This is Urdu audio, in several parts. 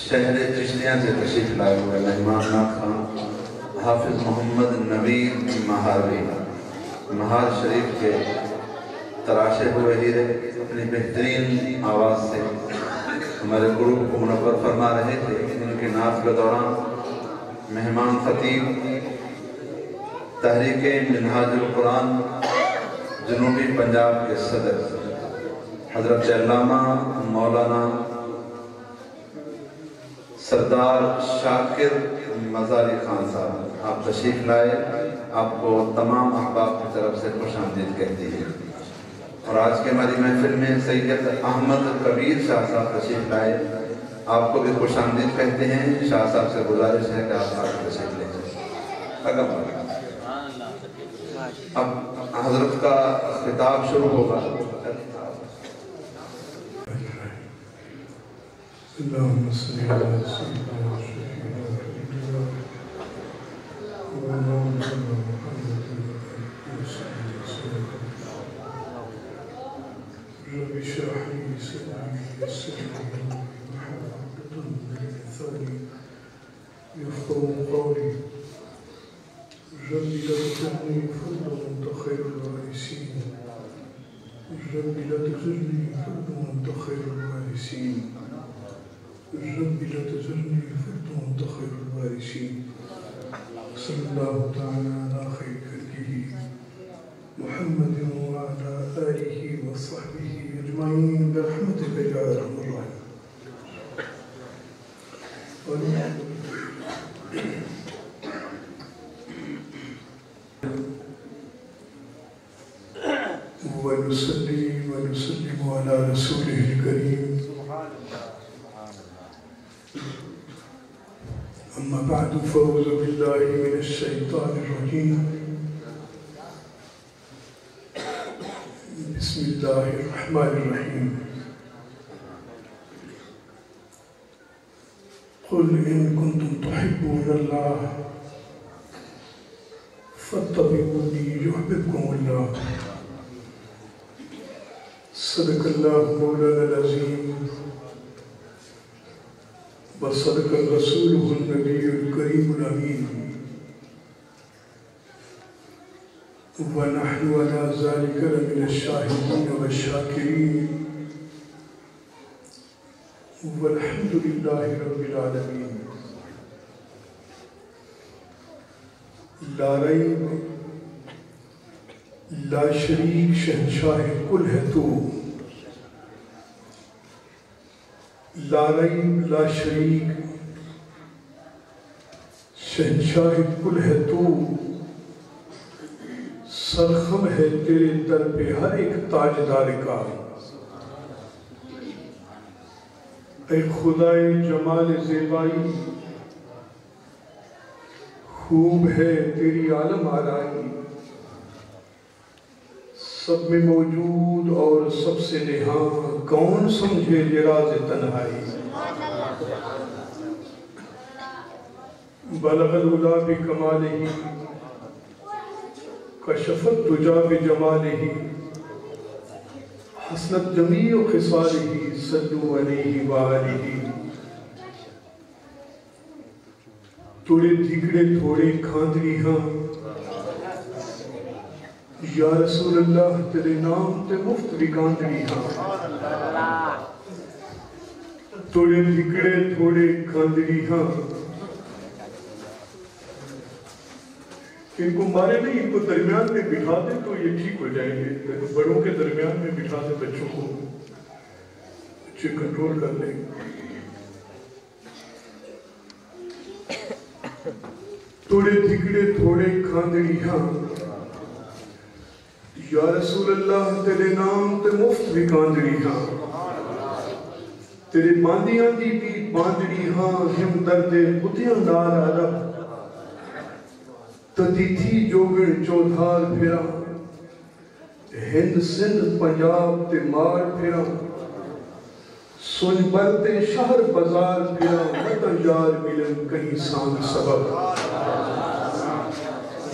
شہر چشتیاں سے تشریف لائے ہوئے مہمان خان حافظ محمد نوید مہاروی مہار شریف کے تراشے ہوئے ہیرے اپنی بہترین آواز سے ہمارے گروپ کو منور فرما رہے تھے۔ ان کے نعت کے دوران مہمان خطیب تحریک منہاج القرآن جنوبی پنجاب کے صدر حضرت علامہ مولانا سردار شاکر مزاری خان صاحب آپ تشریف لائے، آپ کو تمام احباب کی طرف سے خوش آمدید کہتی ہے۔ اور آج کے ہماری محفل میں سید احمد کبیر شاہ صاحب تشریف لائے، آپ کو بھی خوش آمدید کہتے ہیں۔ شاہ صاحب سے گزارش ہے کہ آپ تشریف لے جائیں۔ اب حضرت کا خطاب شروع ہوگا۔ اللهم صل على سيدنا رب اشرح لي صدري ويسر لي امري واحلل عقدة من لساني يفقهوا قولي رب لا تجعلني فردا وانت خير الوارثين رب لا تجعلني فردا وانت خير الوارثين رب لا تجعلني فردا وانت خير الوارثين صلى الله تعالى على خير خلقه محمد وعلى آله وصحبه أجمعين برحمتك يا أرحم الراحمين۔ ونصلي ونسلم على رسوله الكريم أما بعد فأعوذ بالله من الشيطان الرجيم بسم الله الرحمن الرحيم قل إن كنتم تحبون الله فاتبعوني يحببكم الله صدق الله مولانا العظيم وصدق رسوله النبي الكريم الأمين ونحن على ذلك لمن الشاهدين والشاكرين والحمد لله رب العالمين۔ لا ريب لا شریک شہنشاہ کل ہے تو، لا ریب لا شریک شہنشاہ کل ہے تو، سرخم ہے تیرے در پہ ہر ایک تاجدار کا۔ اے خدائے جمال زیبائی خوب ہے تیری عالم آرائی، سب میں موجود اور سب سے نہاں کون سمجھے یہ راز تنہائی۔ بلغ العلا بکمالہ کشف الدجا بجمالہ حسنت جمیع خصالہ صلو علیہ وآلہ۔ توڑے دھگڑے تھوڑے کھاندری ہاں یا رسول اللہ تیرے نام تے مفت وکاندری ہاں، توڑے دھگڑے تھوڑے کھاندری ہاں۔ ان کو مارے نہیں، ان کو درمیان میں بٹھا دے تو یہ ٹھیک ہو جائیں گے۔ بڑوں کے درمیان میں بٹھا دے بچوں کو، بچے کنٹرول کر لیں۔ توڑے دھگڑے تھوڑے کھاندری ہاں یا رسول اللہ تیرے نام تے مفت بھی کاندری ہاں، تیرے باندیاں دی بھی باندری ہاں، ہم دردے بتیاں نال عرب تدی تھی جوگن چودھار پھرا، ہند سندھ پنجاب تے مار پھرا، سن برتے شہر بازار پھرا، وطن یار ملن کہیں سان سبب۔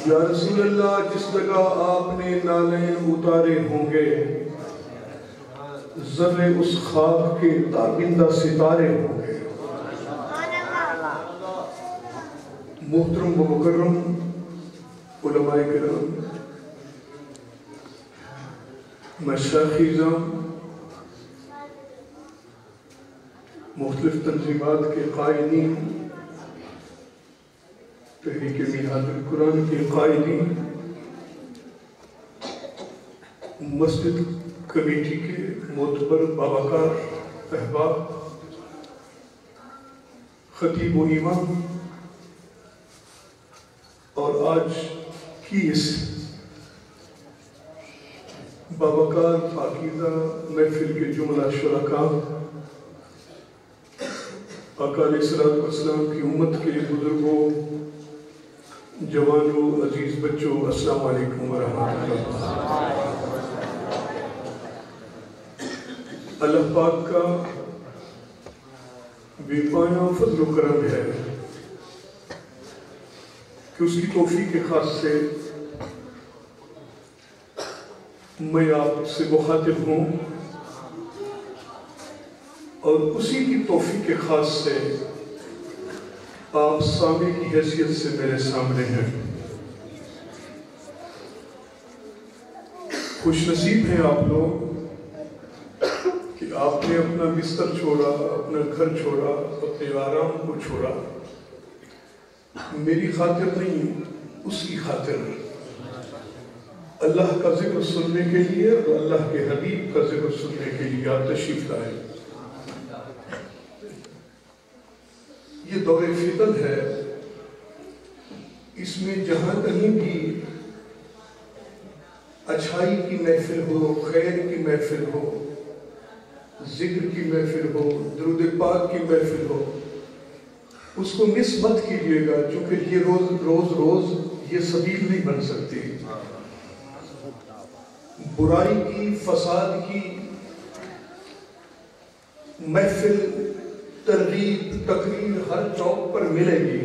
یا رسول اللہ جس جگہ آپ نے نالین اتارے ہوں گے، ذرے اس خاک کے تابندہ ستارے ہوں گے۔ محترم و مکرم علماء کرام، مشائخ اعظام، مختلف تنظیمات کے قائدین، تحریک میلاد القرآن کے قائدین، مسجد کمیٹی کے معتبر باوقار احباب، خطیب و امام، اور آج کی اس باوقار پاکیزہ محفل کے جملہ شرکاء، آقا علیہ الصلوۃ والسلام کی امت کے بزرگوں، جوانوں، عزیز بچوں، السلام علیکم ورحمۃ اللہ۔ اللہ پاک کا بے پایہ فضل و کرم ہے کہ اس کی توفیق خاص سے میں آپ سے مخاطب ہوں، اور اسی کی توفیق خاص سے آپ سامع کی حیثیت سے میرے سامنے ہیں۔ خوش نصیب ہیں آپ لوگ کہ آپ نے اپنا بستر چھوڑا، اپنا گھر چھوڑا، اپنے آرام کو چھوڑا، میری خاطر نہیں، اس کی خاطر اللہ کا ذکر سننے کے لیے اور اللہ کے حبیب کا ذکر سننے کے لیے آپ تشریف لائے۔ یہ دور فتن ہے، اس میں جہاں کہیں بھی اچھائی کی محفل ہو، خیر کی محفل ہو، ذکر کی محفل ہو، درود پاک کی محفل ہو، اس کو مس مت کیجیے گا، چونکہ یہ روز یہ سبیل نہیں بن سکتی۔ برائی کی، فساد کی محفل، ترغیب، تقریر ہر چوک پر ملے گی،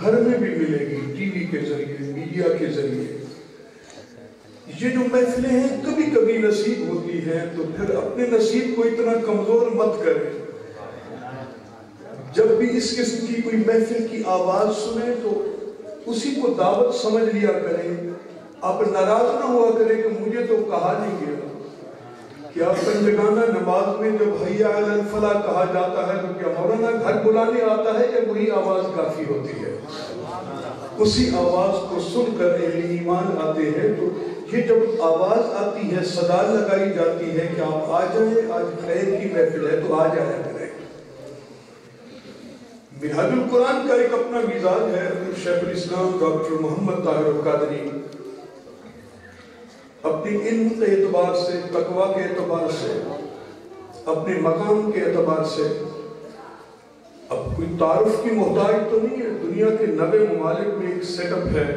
گھر میں بھی ملے گی، ٹی وی کے ذریعے، میڈیا کے ذریعے۔ یہ جو محفلیں ہیں کبھی کبھی نصیب ہوتی ہیں، تو پھر اپنے نصیب کو اتنا کمزور مت کریں۔ جب بھی اس قسم کی کوئی محفل کی آواز سنیں تو اسی کو دعوت سمجھ لیا کریں، آپ ناراض نہ ہوا کریں کہ مجھے تو کہا نہیں گیا۔ کیا پنجگانہ نماز میں جب حی علی الفلاح کہا جاتا ہے تو کیا مولانا گھر بلانے آتا ہے یا وہی آواز کافی ہوتی ہے؟ اسی آواز کو سن کر اہل ایمان آتے ہیں۔ تو یہ جب آواز آتی ہے، صدا لگائی جاتی ہے کہ آپ آ جائیں، آج خیر کی محفل ہے تو آ جایا کریں۔ منہاج القرآن کا ایک اپنا مزاج ہے۔ شیخ الاسلام ڈاکٹر محمد طاہر القادری اپنے علم کے اعتبار سے، تقویٰ کے اعتبار سے، اپنے مقام کے اعتبار سے اب کوئی تعارف کی محتاج تو نہیں ہے۔ دنیا کے 90 ممالک میں ایک سیٹ اپ ہے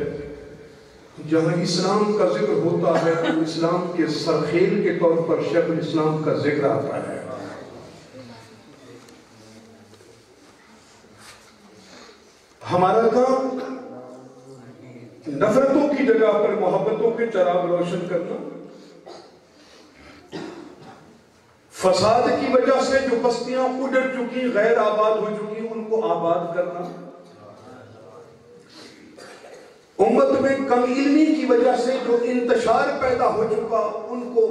جہاں اسلام کا ذکر ہوتا ہے، تو اسلام کے سرخیل کے طور پر شیخ الاسلام کا ذکر آتا ہے۔ ہمارا کام نفرتوں کی جگہ پر محبتوں کے چراغ روشن کرنا، فساد کی وجہ سے جو بستیاں اجڑ چکی، غیر آباد ہو چکی، ان کو آباد کرنا، امت میں کم علمی کی وجہ سے جو انتشار پیدا ہو چکا ان کو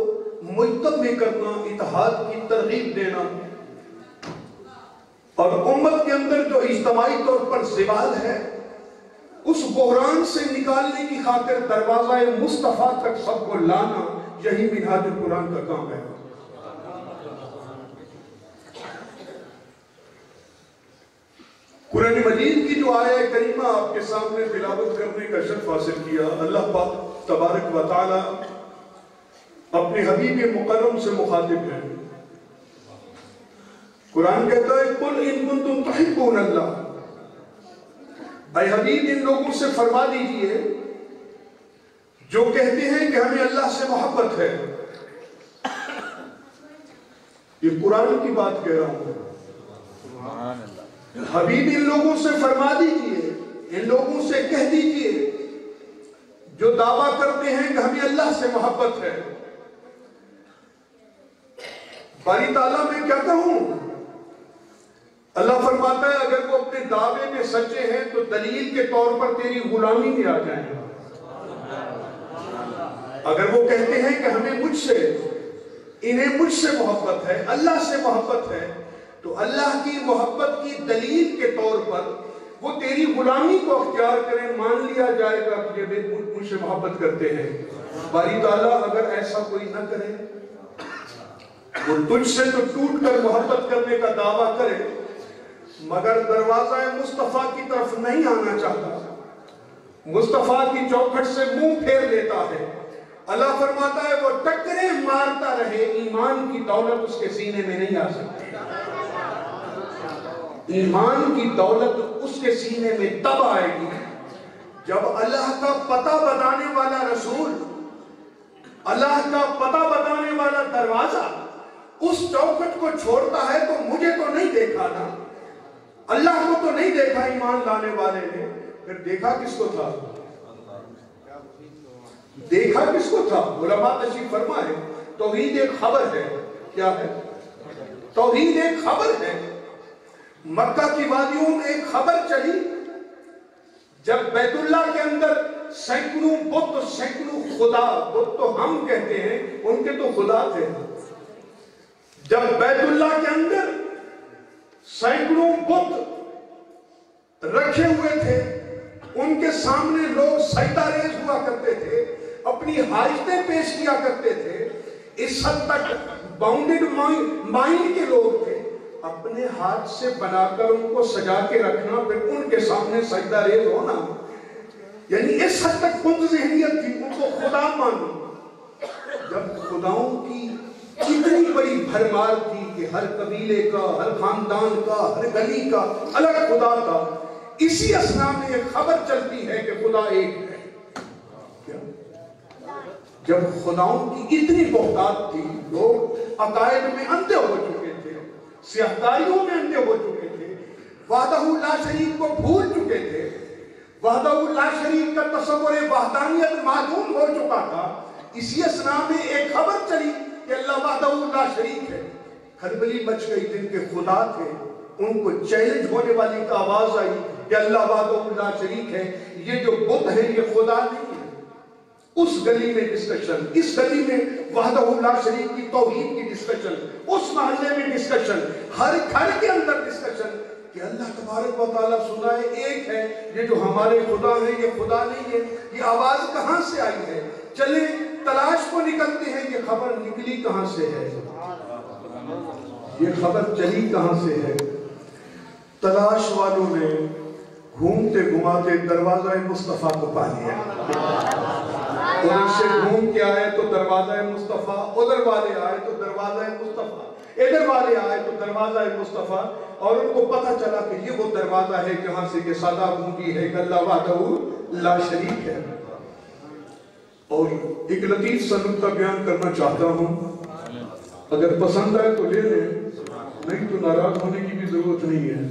مجتمع کرنا، اتحاد کی ترغیب دینا، اور امت کے اندر جو اجتماعی طور پر زوال ہے اس بحران سے نکالنے کی خاطر دروازہ مصطفیٰ تک سب کو لانا، یہی منہاج القرآن کا کام ہے۔ قرآن مجید کی جو آیہ کریمہ آپ کے سامنے تلاوت کرنے کا شرف حاصل کیا، اللہ پاک تبارک و تعالی اپنے حبیب مکرم سے مخاطب ہے۔ قرآن کہتا ہے قُلْ إِن كُنتُمْ تُحِبُّونَ اللَّهَ، اے حبیب ان لوگوں سے فرما دیجئے جو کہتے ہیں کہ ہمیں اللہ سے محبت ہے۔ یہ قرآن کی بات کہہ رہا ہوں۔ حبیب ان لوگوں سے فرما دیجئے، ان لوگوں سے کہہ دیجئے جو دعویٰ کرتے ہیں کہ ہمیں اللہ سے محبت ہے۔ باری تعالیٰ میں کیا کہوں؟ اللہ فرماتا ہے اگر وہ اپنے دعوے میں سچے ہیں تو دلیل کے طور پر تیری غلامی میں آ جائیں. اگر وہ کہتے ہیں کہ انہیں مجھ سے محبت ہے، اللہ سے محبت ہے، تو اللہ کی محبت کی دلیل کے طور پر وہ تیری غلامی کو اختیار کریں، مان لیا جائے گا کہ یہ مجھ سے محبت کرتے ہیں. باری تعالیٰ اگر ایسا کوئی نہ کرے، وہ تجھ سے تو ٹوٹ کر محبت کرنے کا دعویٰ کرے مگر دروازہ مصطفیٰ کی طرف نہیں آنا چاہتا، مصطفیٰ کی چوکھٹ سے منہ پھیر لیتا ہے، اللہ فرماتا ہے وہ ٹکرے مارتا رہے، ایمان کی دولت اس کے سینے میں نہیں آ سکتی. ایمان کی دولت اس کے سینے میں تب آئے گی جب اللہ کا پتہ بتانے والا رسول، اللہ کا پتہ بتانے والا دروازہ اس چوکھٹ کو چھوڑتا ہے. تو مجھے تو نہیں دیکھا نا، اللہ کو تو نہیں دیکھا ایمان لانے والے نے، پھر دیکھا کس کو تھا؟ دیکھا کس کو تھا؟ علماء تشریف فرمائے توحید ایک خبر ہے. کیا ہے؟ توحید ایک خبر ہے. مکہ کی وادیوں میں ایک خبر چلی جب بیت اللہ کے اندر سینکڑوں بت، سینکڑوں خدا، بت تو ہم کہتے ہیں، ان کے تو خدا تھے. جب بیت اللہ کے اندر سینکڑوں بت رکھے ہوئے تھے، ان کے سامنے لوگ سجدہ ریز ہوا کرتے تھے، اپنی حاجتیں پیش کیا کرتے تھے، اس حد تک باؤنڈڈ مائنڈ کے لوگ تھے. اپنے ہاتھ سے بنا کر ان کو سجا کے رکھنا، پھر ان کے سامنے سجدہ ریز ہونا، یعنی اس حد تک کند ذہنیت تھی، ان کو خدا مانو. جب خداؤں کی اتنی بڑی بھرمار تھی کہ ہر قبیلے کا، ہر خاندان کا، ہر گلی کا الگ خدا تھا، اسی اسنا میں ایک خبر چلتی ہے کہ خدا ایک ہے. جب خداؤں کی اتنی بہتات تھی، لوگ عقائد میں اندھے ہو چکے تھے، سیاہکاریوں میں اندھے ہو چکے تھے، وحدہ لا شریک کو بھول چکے تھے، وحدہ لا شریک کا تصور وحدانیت معلوم ہو چکا تھا. اسی اسنا میں ایک خبر چلی کہ اللہ وحدہ لا شریک ہے. کھلبلی مچ گئی. جن کے خدا تھے ان کو چیلنج ہونے والی کا آواز آئی کہ اللہ وحدہ لا شریک ہے، یہ جو بت ہے یہ خدا نہیں ہے. اس گلی میں ڈسکشن، اس گلی میں وحدہ لا شریک کی توحید کی ڈسکشن، اس محلے میں ڈسکشن، ہر گھر کے اندر ڈسکشن کہ اللہ تبارک و تعالیٰ سنائے ایک ہے، یہ جو ہمارے خدا ہے یہ خدا نہیں ہے. یہ آواز کہاں سے آئی ہے؟ چلیں تلاش کو نکلتے ہیں، یہ خبر نکلی کہاں سے ہے، یہ خبر چلی کہاں سے ہے. تلاش والوں نے گھومتے گھماتے دروازہ مصطفیٰ کو پا لیا. ادھر سے گھوم کے آئے تو دروازہ مصطفیٰ، ادھر والے آئے تو دروازہ مصطفیٰ، ادھر والے آئے تو دروازہ مصطفیٰ، اور ان کو پتہ چلا کہ یہ وہ دروازہ ہے جہاں سے یہ صدا گونجی ہے کہ اللہ وحدہ لا شریک ہے. اور ایک لطیف سا نکتہ بیان کرنا چاہتا ہوں، اگر پسند آئے تو لے لیں، نہیں تو ناراض ہونے کی بھی ضرورت نہیں ہے.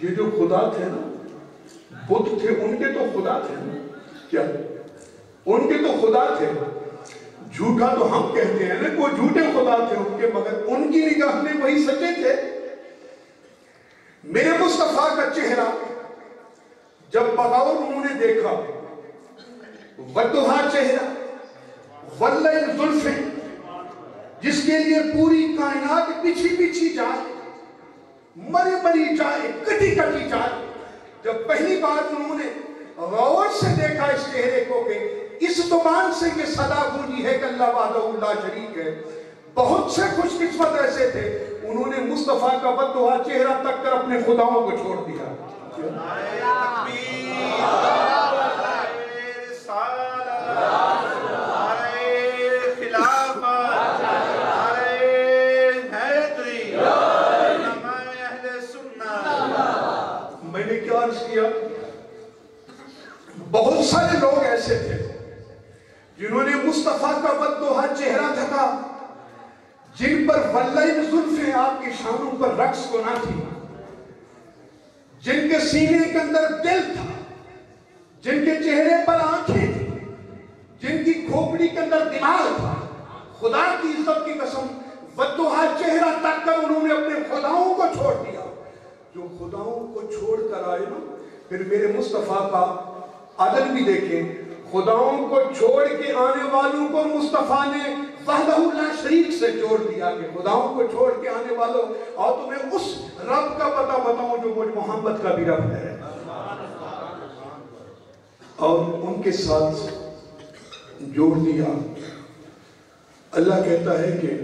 یہ جو خدا تھے نا، بت تھے، ان کے تو خدا تھے نا. کیا ان کے تو خدا تھے؟ جھوٹا تو ہم کہتے ہیں نا، کوئی جھوٹے خدا تھے ان کے، مگر ان کی نگاہ میں وہی سچے تھے. میرے مصطفیٰ کا چہرہ جب بغور انہوں نے دیکھا، والضحیٰ چہرہ، واللیل زلفیں، جس کے لیے پوری کائنات پیچھی پیچھی جائے، مری مری جائے، کٹی کٹی جائے. جب پہلی بار انہوں نے غور سے دیکھا اس چہرے کو کہ اس زبان سے یہ صدا گونجی ہے کہ اللہ وحدہ لا شریک ہے، بہت سے خوش قسمت ایسے تھے انہوں نے مصطفیٰ کا بددعا چہرہ تک کر اپنے خداؤں کو چھوڑ دیا. میں نے کیا عرض کیا، بہت سارے لوگ ایسے تھے جنہوں نے مصطفیٰ کا بددعا چہرہ ڈھکا، جن پر واللیل زلفیں آپ کی شانوں پر رقص کو نہ تھی، جن کے سینے کے اندر دل تھا، جن کے چہرے پر آنکھیں تھی، جن کی کھوپڑی کے اندر دماغ تھا. خدا کی عزت کی قسم بددعا چہرہ تک کر انہوں نے اپنے خداؤں کو چھوڑ دیا. جو خداؤں کو چھوڑ کر آئے نا، پھر میرے مصطفیٰ کا عدل بھی دیکھیں، خداؤں کو چھوڑ کے آنے والوں کو مصطفیٰ نے وحدہ لا شریک سے جوڑ دیا کہ خداؤں کو چھوڑ کے آنے والوں اور تمہیں اس رب کا پتہ بتاؤں جو مجھ محمد کا بھی رب ہے، اور ان کے ساتھ جوڑ دیا۔ اللہ کہتا ہے کہ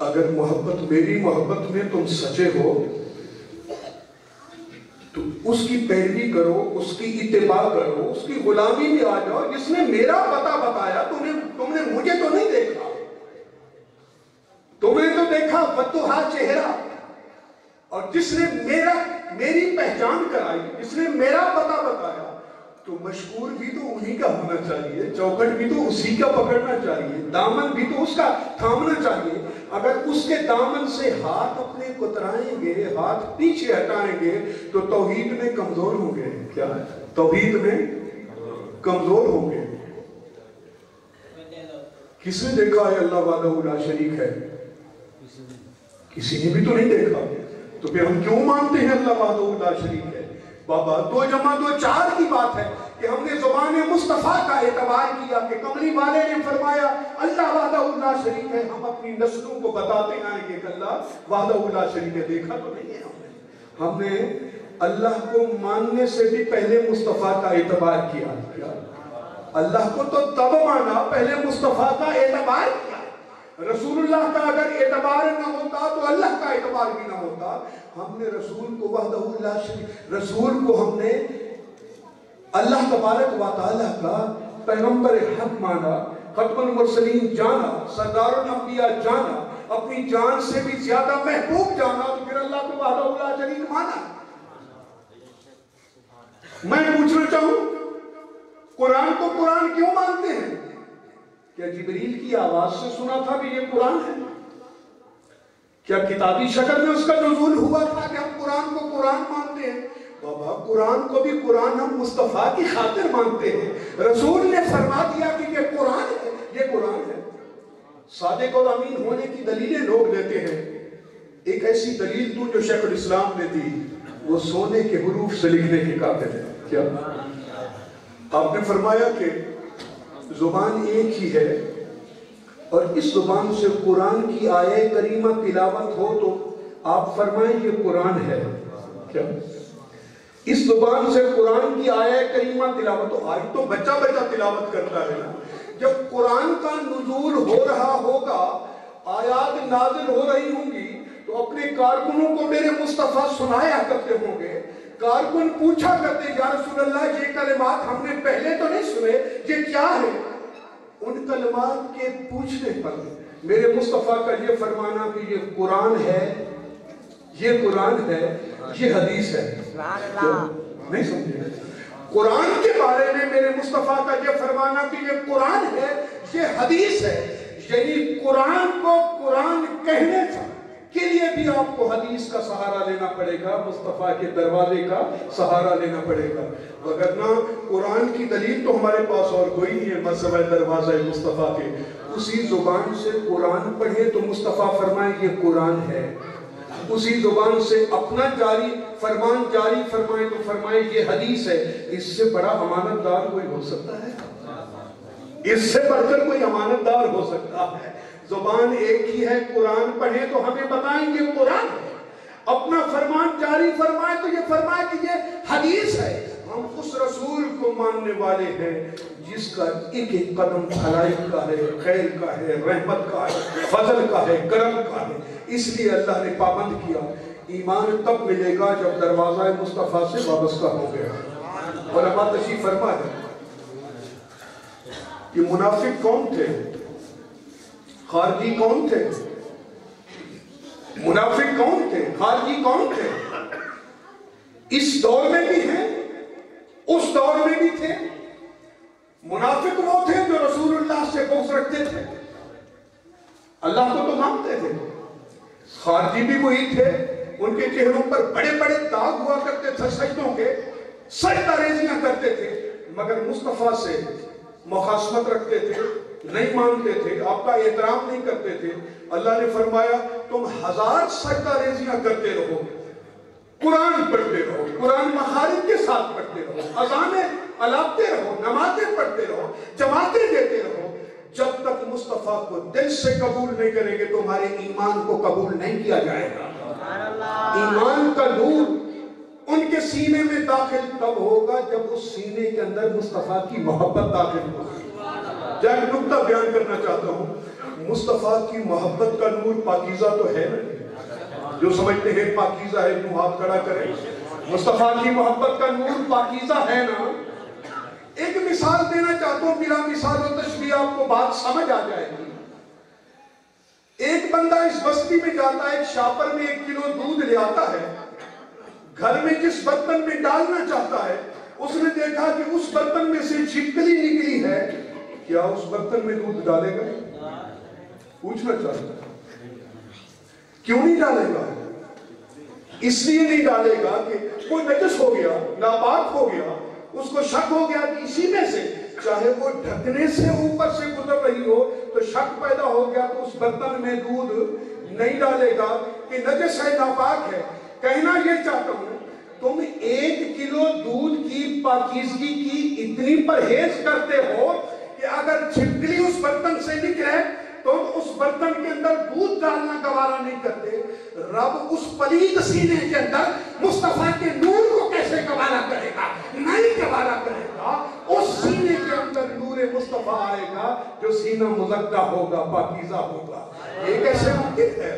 اگر محبت، میری محبت میں تم سچے ہو تو اس کی پیروی کرو، اس کی اتباع کرو، اس کی غلامی میں آ جاؤ۔ جس نے میرا پتہ بتایا، تم نے مجھے تو نہیں دیکھا، تم نے تو دیکھا فتوحا چہرہ، اور جس نے میری پہچان کرائی، جس نے میرا پتہ بتایا، تو مشکور بھی تو انہی کا ہونا چاہیے، چوکٹ بھی تو اسی کا پکڑنا چاہیے، دامن بھی تو اس کا تھامنا چاہیے۔ اگر اس کے دامن سے ہاتھ اپنے کترائیں گے، ہاتھ پیچھے ہٹائیں گے، تو توحید میں کمزور ہوں گے۔ کیا توحید میں کمزور ہوں گے؟ کس نے دیکھا ہے اللہ وحدہ لا شریک ہے؟ کسی نے بھی تو نہیں دیکھا، تو پھر ہم کیوں مانتے ہیں اللہ وحدہ لا شریک ہے؟ بابا 2 جمع 2 4 کی بات ہے کہ ہم نے زبان مصطفیٰ کا اعتبار کیا کہ کملی والے نے فرمایا اللہ وحدہ لا شریک ہے، ہم اپنی نسلوں کو بتاتے آئیں گے کہ اللہ وحدہ لا شریک ہے۔ دیکھا تو نہیں ہے ہم نے اللہ کو ماننے سے بھی پہلے مصطفیٰ کا اعتبار کیا۔ اللہ کو تو تب مانا پہلے مصطفیٰ کا اعتبار کیا۔ رسول اللہ کا اگر اعتبار نہ ہوتا تو اللہ کا اعتبار بھی نہ ہوتا۔ ہم نے رسول کو وحدہ لا شریک، رسول کو ہم نے اللہ تبارک و تعالیٰ کا پیغمبر حق مانا، ختم المرسلین جانا، سردار الانبیاء جانا، اپنی جان سے بھی زیادہ محبوب جانا، تو پھر اللہ کو وحدہ لا شریک مانا۔ میں پوچھنا چاہوں، قرآن کو قرآن کیوں مانتے ہیں؟ کیا جبریل کی آواز سے سنا تھا کہ یہ قرآن ہے؟ کیا کتابی شکل میں اس کا نزول ہوا تھا کہ ہم قرآن کو قرآن مانتے ہیں؟ بابا قرآن کو بھی قرآن ہم مصطفیٰ کی خاطر مانتے ہیں۔ رسول نے فرما دیا کہ یہ قرآن ہے، یہ قرآن ہے۔ صادق اور امین ہونے کی دلیلیں لوگ دیتے ہیں، ایک ایسی دلیل تو جو شیخ الاسلام نے دی، وہ سونے کے حروف سے لکھنے کے قابل ہے۔ کیا آپ نے فرمایا کہ زبان ایک ہی ہے، اور اس زبان سے قرآن کی آیہ کریمہ تلاوت ہو تو آپ فرمائیں یہ قرآن ہے۔ کیا اس زبان سے قرآن کی آیہ کریمہ تلاوت ہو؟ آج تو بچہ تلاوت کرتا ہے نا۔ جب قرآن کا نزول ہو رہا ہوگا، آیات نازل ہو رہی ہوں گی، تو اپنے کارکنوں کو میرے مصطفیٰ سنایا کرتے ہوں گے۔ کارکن پوچھا کرتے یا رسول اللہ یہ کلمات ہم نے پہلے تو نہیں سنے، یہ کیا ہے؟ ان کلمات کے پوچھنے پر میرے مصطفیٰ کا یہ فرمانا کہ یہ قرآن ہے، یہ قرآن ہے، یہ حدیث ہے۔ نہیں سمجھے؟ قرآن کے بارے میں میرے مصطفیٰ کا یہ فرمانا کہ یہ قرآن ہے، یہ حدیث ہے، یعنی قرآن کو قرآن کہنے کے لیے بھی آپ کو حدیث کا سہارا لینا پڑے گا، مصطفیٰ کے دروازے کا سہارا لینا پڑے گا، وگرنہ قرآن کی دلیل تو ہمارے پاس اور کوئی نہیں ہے مسئلہ دروازہ مصطفیٰ کے۔ اسی زبان سے قرآن پڑھے تو مصطفیٰ فرمائے یہ قرآن ہے، اسی زبان سے اپنا فرمان جاری فرمائے تو فرمائے یہ حدیث ہے۔ اس سے بڑا امانت دار کوئی ہو سکتا ہے؟ اس سے بڑھ کر کوئی امانت دار ہو سکتا ہے؟ زبان ایک ہی ہے، قرآن پڑھیں تو ہمیں بتائیں گے قرآن ہے، اپنا فرمان جاری فرمائے تو یہ فرمائے کہ یہ حدیث ہے۔ ہم اس رسول کو ماننے والے ہیں جس کا ایک ایک قدم بھلائی کا ہے، خیر کا ہے، رحمت کا ہے، فضل کا ہے، کرم کا ہے۔ اس لیے اللہ نے پابند کیا ایمان تب ملے گا جب دروازہ مصطفیٰ سے وابستہ ہو گیا۔ علماء تشریف فرما ہے کہ منافق کون تھے، خارجی کون تھے؟ منافق کون تھے، خارجی کون تھے؟ اس دور میں بھی ہیں، اس دور میں بھی تھے۔ منافق وہ تھے جو رسول اللہ سے بغض رکھتے تھے، اللہ کو تو مانتے تھے۔ خارجی بھی وہی تھے، ان کے چہروں پر بڑے بڑے داغ ہوا کرتے تھے سجدوں کے، سجدہ ریزیاں کرتے تھے، مگر مصطفیٰ سے مخاصمت رکھتے تھے، نہیں مانتے تھے، آپ کا احترام نہیں کرتے تھے۔ اللہ نے فرمایا تم 1000 سجدہ ریزیاں کرتے رہو قرآن پڑھتے رہو، قرآن مخارج کے ساتھ پڑھتے رہو، اذانیں الاپتے رہو، نمازیں پڑھتے رہو، جماعتیں دیتے رہو، جب تک مصطفیٰ کو دل سے قبول نہیں کریں گے تمہارے ایمان کو قبول نہیں کیا جائے گا۔ ایمان کا نور ان کے سینے میں داخل تب ہوگا جب اس سینے کے اندر مصطفیٰ کی محبت داخل ہوگی۔ جب ایک نکتہ بیان کرنا چاہتا ہوں، مصطفیٰ کی محبت کا نور پاکیزہ تو ہے نا، جو سمجھتے ہیں پاکیزہ ہے تو ہاتھ کھڑا کریں۔ مصطفیٰ کی محبت کا نور پاکیزہ ہے نا۔ ایک مثال دینا چاہتا ہوں، بلا مثال و تشبیہ آپ کو بات سمجھ آ جائے گی۔ ایک بندہ اس بستی میں جاتا ہے، ایک شاپر میں 1 کلو دودھ لے آتا ہے، گھر میں جس برتن میں ڈالنا چاہتا ہے اس نے دیکھا کہ اس برتن میں سے چھپکلی نکلی ہے، کیا اس برتن میں دودھ ڈالے گا؟ پوچھنا چاہتا ہے کیوں نہیں ڈالے گا؟ اس لیے نہیں ڈالے گا کہ کوئی نجس ہو گیا، ناپاک ہو گیا، اس کو شک ہو گیا کہ اسی میں سے، چاہے وہ ڈھکنے سے اوپر سے گزر رہی ہو تو شک پیدا ہو گیا تو اس برتن میں دودھ نہیں ڈالے گا کہ نجس ہے، ناپاک ہے۔ کہنا یہ چاہتا ہوں، تم 1 کلو دودھ کی پاکیزگی کی اتنی پرہیز کرتے ہو کہ اگر چھپکلی اس برتن سے نکلے تم اس برتن کے اندر دودھ ڈالنا گوارا نہیں کرتے، رب اس پلید سینے کے اندر مصطفیٰ کے نور کو کیسے گوارا کرے گا؟ نہیں گوارا کرے گا۔ اس سینے کے اندر نور مصطفیٰ آئے گا جو سینہ مزکہ ہوگا، پاکیزہ ہوگا۔ یہ کیسے ممکن ہے؟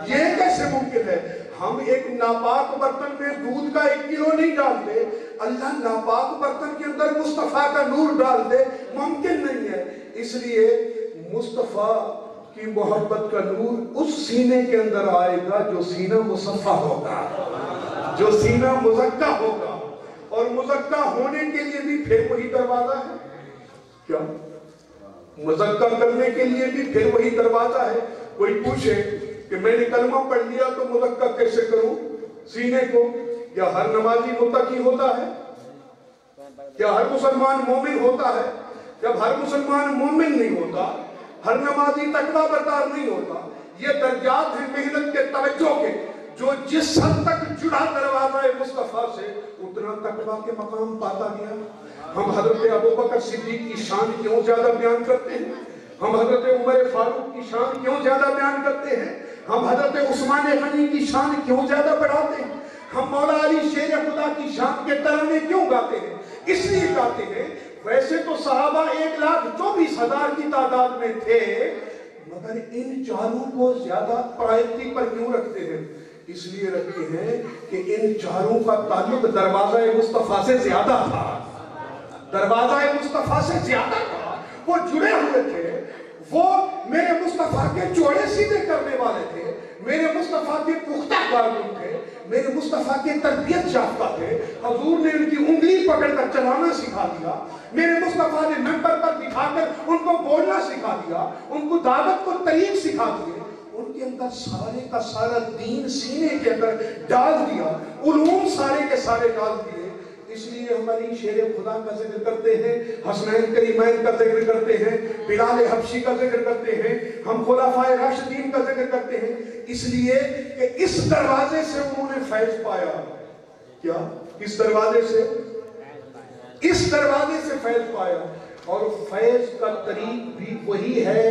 یہ کیسے ممکن ہے؟ ہم ایک ناپاک برتن میں دودھ کا 1 کلو نہیں ڈالتے، اللہ ناپاک برتن کے اندر مصطفیٰ کا نور ڈال دے، ممکن نہیں ہے۔ اس لیے مصطفیٰ کی محبت کا نور اس سینے کے اندر آئے گا جو سینہ مصفح ہوگا، جو سینہ مزکہ ہوگا۔ اور مزکہ ہونے کے لیے بھی پھر وہی دروازہ ہے، کیا؟ مزکہ کرنے کے لیے بھی پھر وہی دروازہ ہے۔ کوئی پوچھے کہ میں نے کلمہ پڑھ لیا تو مزکہ کیسے کروں سینے کو؟ کیا ہر نمازی متقی ہوتا ہے؟ کیا ہر مسلمان مومن ہوتا ہے؟ جب ہر مسلمان مومن نہیں ہوتا، ہر نمازی تقویٰ بردار نہیں ہوتا، یہ درجات ہیں محنت کے، توجہ کے، جو جس حد تک جڑا دروازہ مصطفیٰ سے اتنا تقویٰ کے مقام پاتا گیا۔ ہم حضرت ابوبکر صدیق کی شان کیوں زیادہ بیان کرتے ہیں؟ ہم حضرت عمر فاروق کی شان کیوں زیادہ بیان کرتے ہیں؟ ہم حضرت عثمان غنی کی شان کیوں زیادہ بڑھاتے ہیں؟ ہم مولا علی شیر خدا کی شان کے ترانے کیوں گاتے ہیں؟ اس لیے گاتے ہیں، ویسے تو صحابہ 1,24,000 کی تعداد میں تھے، مگر ان چاروں کو زیادہ پرائرٹی پر کیوں رکھتے ہیں؟ اس لیے رکھتے ہیں کہ ان چاروں کا تعلق دروازہ مصطفیٰ سے زیادہ تھا، دروازہ مصطفیٰ سے زیادہ تھا، وہ جڑے ہوئے تھے، وہ میرے مصطفیٰ کے چوڑے سیدھے کرنے والے تھے، میرے مصطفیٰ کے پختہ کارکن تھے، میرے مصطفیٰ کے تربیت یافتہ تھے، حضور نے ان کی انگلی پکڑ کر چلانا سکھا دیا، میرے مصطفیٰ نے ممبر پر بٹھا کر ان کو بولنا سکھا دیا، ان کو دعوت کو طریق سکھا دیے، ان کے اندر سارے کا سارا دین سینے کے اندر ڈال دیا، علوم سارے کے سارے ڈال دیے۔ اس لیے ہماری شیر خدا کا ذکر کرتے ہیں، حسنین کریمین کا ذکر کرتے ہیں، بلال حبشی کا ذکر کرتے ہیں، ہم خلفائے راشدین کا ذکر کرتے ہیں، اس لیے کہ اس دروازے سے انہوں نے فیض پایا۔ کیا؟ اس دروازے سے، اس دروازے سے فیض پایا، اور فیض کا طریق بھی وہی ہے،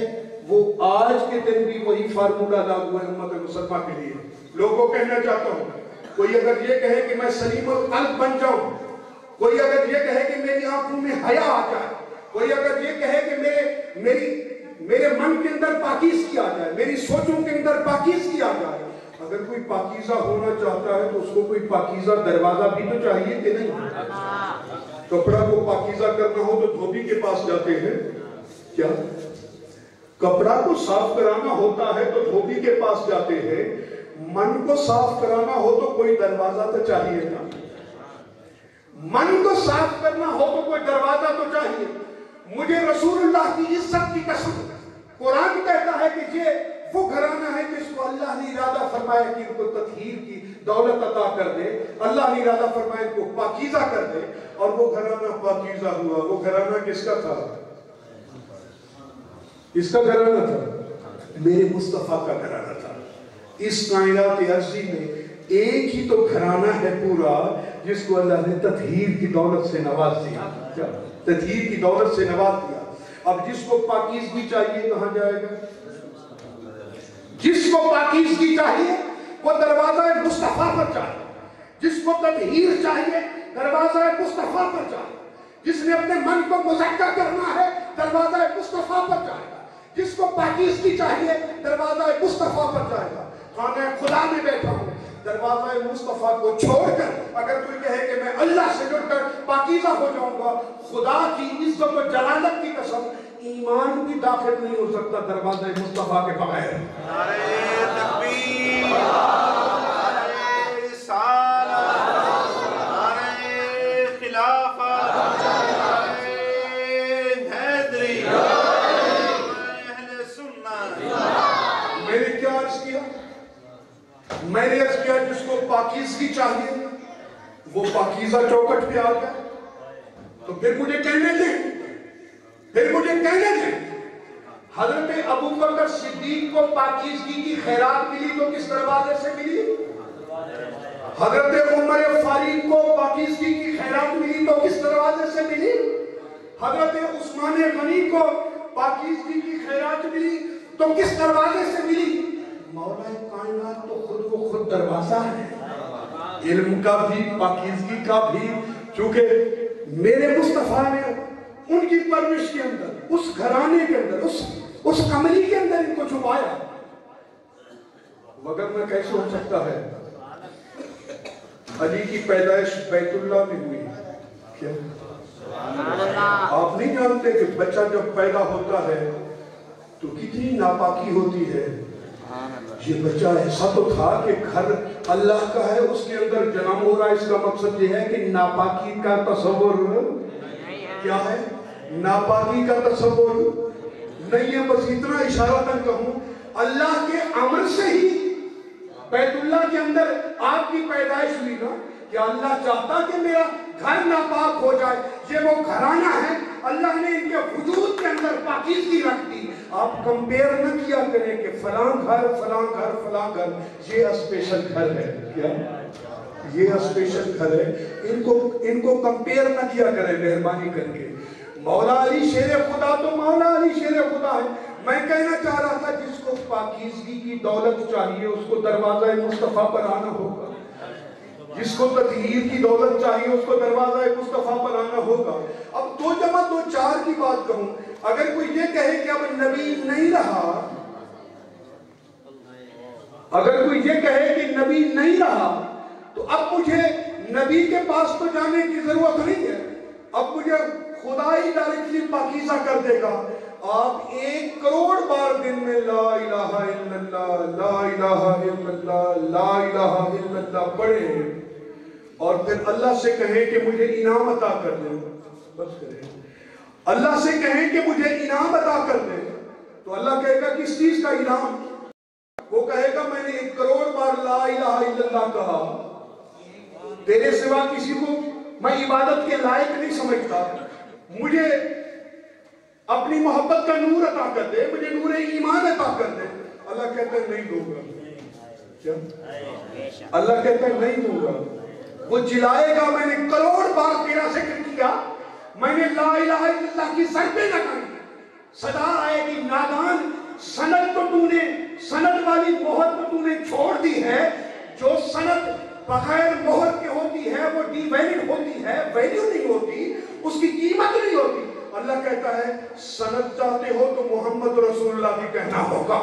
وہ آج کے دن بھی وہی فارمولہ لاگو ہے امت مسلمہ کے لیے۔ لوگوں کو کہنا چاہتا ہوں، کوئی اگر یہ کہے کہ میں سلیم القلب بن جاؤں، کوئی اگر یہ کہے کہ میری آنکھوں میں حیا آ جائے، کوئی اگر یہ کہے کہ میرے من کے اندر پاکیزگی آ جائے، میری سوچوں کے اندر پاکیزگی آ جائے، اگر کوئی پاکیزہ ہونا چاہتا ہے تو اس کو کوئی پاکیزہ دروازہ بھی تو چاہیے کہ نہیں؟ کپڑا کو پاکیزہ کرنا ہو تو دھوبی کے پاس جاتے ہیں، کیا؟ کپڑا کو صاف کرانا ہوتا ہے تو دھوبی کے پاس جاتے ہیں، من کو صاف کرانا ہو تو کوئی دروازہ تو چاہیے نا، من کو صاف کرنا ہو تو کوئی دروازہ تو چاہیے۔ مجھے رسول اللہ کی عزت کی قسم، قرآن کہتا ہے کہ یہ وہ گھرانہ ہے جس کو اللہ نے ارادہ فرمایا کہ ان کو تطہیر کی دولت عطا کر دے، اللہ نے ارادہ فرمایا ان کو پاکیزہ کر دے، اور وہ گھرانہ پاکیزہ ہوا۔ وہ گھرانہ کس کا تھا؟ اس کا گھرانہ تھا، میرے مصطفیٰ کا گھرانہ تھا۔ اس کائنات عرضی میں ایک ہی تو گھرانہ ہے پورا جس کو اللہ نے تطہیر کی دولت سے نواز دیا. کیا تطہیر کی دولت سے نواز دیا. اب جس کو پاکیزگی چاہیے کہاں جائے گا؟ جس کو پاکیزگی چاہیے وہ دروازہ مصطفیٰ پر جائے. جس کو تطہیر چاہیے دروازہ مصطفیٰ پر جائے. جس نے اپنے من کو مزکا کرنا ہے دروازہ مصطفیٰ پر جائے گا. جس کو پاکیزگی چاہیے دروازہ مصطفیٰ پر جائے گا. خانہ خدا میں بیٹھا ہوں, دروازہ مصطفیٰ کو چھوڑ کر اگر کوئی کہے کہ میں اللہ سے جڑ کر پاکیزہ ہو جاؤں گا, خدا کی عزت و جلالت کی قسم ایمان بھی داخل نہیں ہو سکتا دروازہ مصطفیٰ کے بغیر. نعرہ تکبیر, نعرہ رسالت, نعرہ خلافت, نعرہ حیدری, اہل سنت. میں نے کیا عرض کیا؟ میں نے عرض کیا جس کو پاکیزگی چاہیے وہ پاکیزہ چوکٹ پہ آ جائے. تو پھر مجھے کہنے دیں حضرت ابو بکر صدیق کو پاکیزگی کی خیرات ملی تو کس دروازے سے ملی؟ حضرت عمر فاروق کو پاکیزگی کی خیرات ملی تو کس دروازے سے ملی؟ حضرت عثمان غنی کو پاکیزگی کی خیرات ملی تو کس دروازے سے ملی؟ مولا کائنات تو خود کو خود دروازہ ہے, علم کا بھی پاکیزگی کا بھی. چونکہ میرے مصطفیٰ نے ان کی پرورش کے اندر, اس گھرانے کے اندر, اس کملی کے اندر ان کو چھپایا. مگر میں کیسے ہو سکتا ہے؟ علی کی پیدائش بیت اللہ میں ہوئی. کیا آپ نہیں جانتے کہ بچہ جب پیدا ہوتا ہے تو کتنی ناپاکی ہوتی ہے؟ یہ بچہ ایسا تو تھا کہ گھر اللہ کا ہے, اس کے اندر جنم ہو رہا ہے. اس کا مقصد یہ ہے کہ ناپاکی کا تصور کیا ہے؟ ناپاکی کا تصور نہیں ہے. بس اتنا اشارہ تک کہوں, اللہ کے امر سے ہی بیت اللہ کے اندر آپ کی پیدائش ہوئی نا. کہ اللہ چاہتا کہ میرا گھر ناپاک ہو جائے. یہ وہ گھرانہ ہے, اللہ نے ان کے وجود کے اندر پاکیزگی رکھ دی. آپ کمپیر نہ کیا کریں کہ فلاں گھر فلاں گھر فلاں گھر, یہ اسپیشل گھر ہے. کیا یہ اسپیشل گھر ہے؟ ان کو کمپیر نہ کیا کریں مہربانی کر کے. مولا علی شیر خدا تو مولا علی شیر خدا ہے. میں کہنا چاہ رہا تھا جس کو پاکیزگی کی دولت چاہیے اس کو دروازہ مصطفیٰ پر آنا ہوگا. جس کو تطہیر کی دولت چاہیے اس کو دروازہ مصطفیٰ پر آنا ہوگا. اب 2 جمع 2 4 کی بات کہوں, اگر کوئی یہ کہے کہ اب نبی نہیں رہا, اگر کوئی یہ کہے کہ نبی نہیں رہا تو اب مجھے نبی کے پاس تو جانے کی ضرورت نہیں ہے, اب مجھے خدا ہی ڈائریکٹلی پاکیزہ کر دے گا. آپ 1 کروڑ بار دن میں لا الہ الا اللہ لا الہ الا اللہ لا الہ الا اللہ پڑھیں اور پھر اللہ سے کہیں کہ مجھے انعام عطا کر دیں. بس کریں, اللہ سے کہیں کہ مجھے انعام عطا کر دیں تو اللہ کہے گا کس چیز کا انعام؟ وہ کہے گا میں نے 1 کروڑ بار لا الہ الا اللہ کہا, تیرے سوا کسی کو میں عبادت کے لائق نہیں سمجھتا, مجھے اپنی محبت کا نور عطا کر دے, مجھے نور ایمان عطا کر دے. اللہ کہتا ہے نہیں دوں گا. کیا اللہ کہتا ہے نہیں دوں گا. وہ جلائے گا میں نے کروڑ بار تیرا ذکر کیا, میں نے لا الہ الا اللہ کی ضربیں لگائی, صدا آئے گی نادان سند تو تو نے, سند والی مہر تو تو نے چھوڑ دی ہے. جو سند بغیر مہر کے ہوتی ہے وہ ڈی ویلڈ ہوتی ہے, ویلیو نہیں ہوتی, اس کی قیمت نہیں ہوتی. اللہ کہتا ہے سند چاہتے ہو تو محمد رسول اللہ بھی کہنا ہوگا.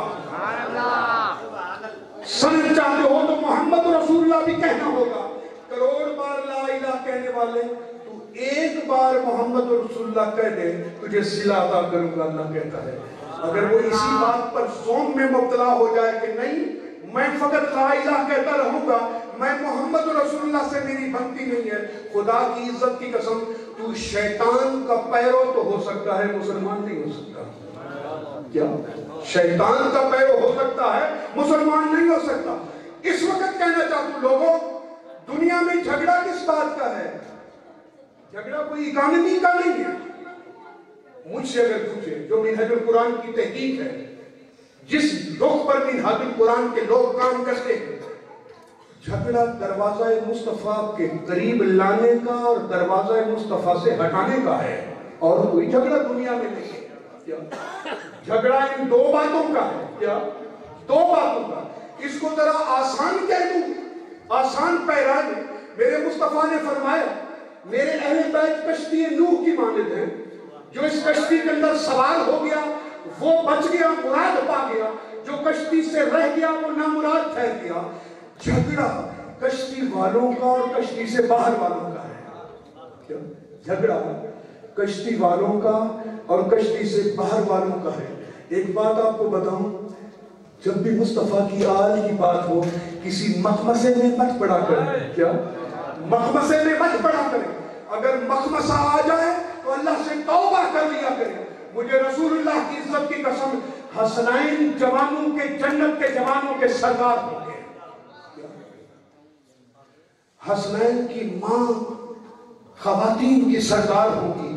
سند چاہتے ہو تو محمد رسول اللہ بھی کہنا ہوگا. کروڑ بار لا الہ کہنے والے تو 1 بار محمد رسول اللہ کہہ دے تجھے صلہ عطا کروں گا. اللہ کہتا ہے اگر وہ اسی بات پر زوم میں مبتلا ہو جائے کہ نہیں میں فقط لا الہ کہتا رہوں گا, میں محمد رسول اللہ سے میری بنتی نہیں ہے, خدا کی عزت کی قسم تو شیطان کا پیرو تو ہو سکتا ہے, مسلمان نہیں ہو سکتا. کیا شیطان کا پیرو ہو سکتا ہے, مسلمان نہیں ہو سکتا. اس وقت کہنا چاہتا ہوں لوگوں, دنیا میں جھگڑا کس بات کا ہے؟ جھگڑا کوئی اکانومی کا نہیں ہے. مجھ سے اگر پوچھے جو منہج القرآن کی تحقیق ہے, جس رخ پر منہج القرآن کے لوگ کام کرتے ہیں, جھگڑا دروازہ مصطفیٰ کے قریب لانے کا اور دروازہ مصطفیٰ سے ہٹانے کا ہے، اور کوئی جھگڑا دنیا میں نہیں ہے۔ کیا جھگڑا ان دو باتوں کا ہے؟ کیا دو باتوں کا؟ اس کو ذرا آسان کہہ دوں، آسان پیرا دیں۔ میرے مصطفیٰ نے فرمایا میرے اہل بیت کشتی نوح کی مانند ہیں، جو اس کشتی کے اندر سوار ہو گیا وہ بچ گیا، مراد پا گیا، جو کشتی سے رہ گیا وہ نامراد ٹھہر گیا۔ جھگڑا کشتی والوں کا اور کشتی سے باہر والوں کا ہے۔ کیا جھگڑا کشتی والوں کا اور کشتی سے باہر والوں کا ہے۔ ایک بات آپ کو بتاؤں، جب بھی مصطفیٰ کی آل کی بات ہو کسی مخمسے میں مت پڑا کریں۔ کیا مخمسے میں مت پڑا کریں۔ اگر مخمسہ آ جائے تو اللہ سے توبہ کر لیا کریں۔ مجھے رسول اللہ کی عزت کی قسم، حسنین جوانوں کے جنت کے جوانوں کے سردار ہوں گے۔ حسنین کی ماں خواتین کی سردار ہوگی۔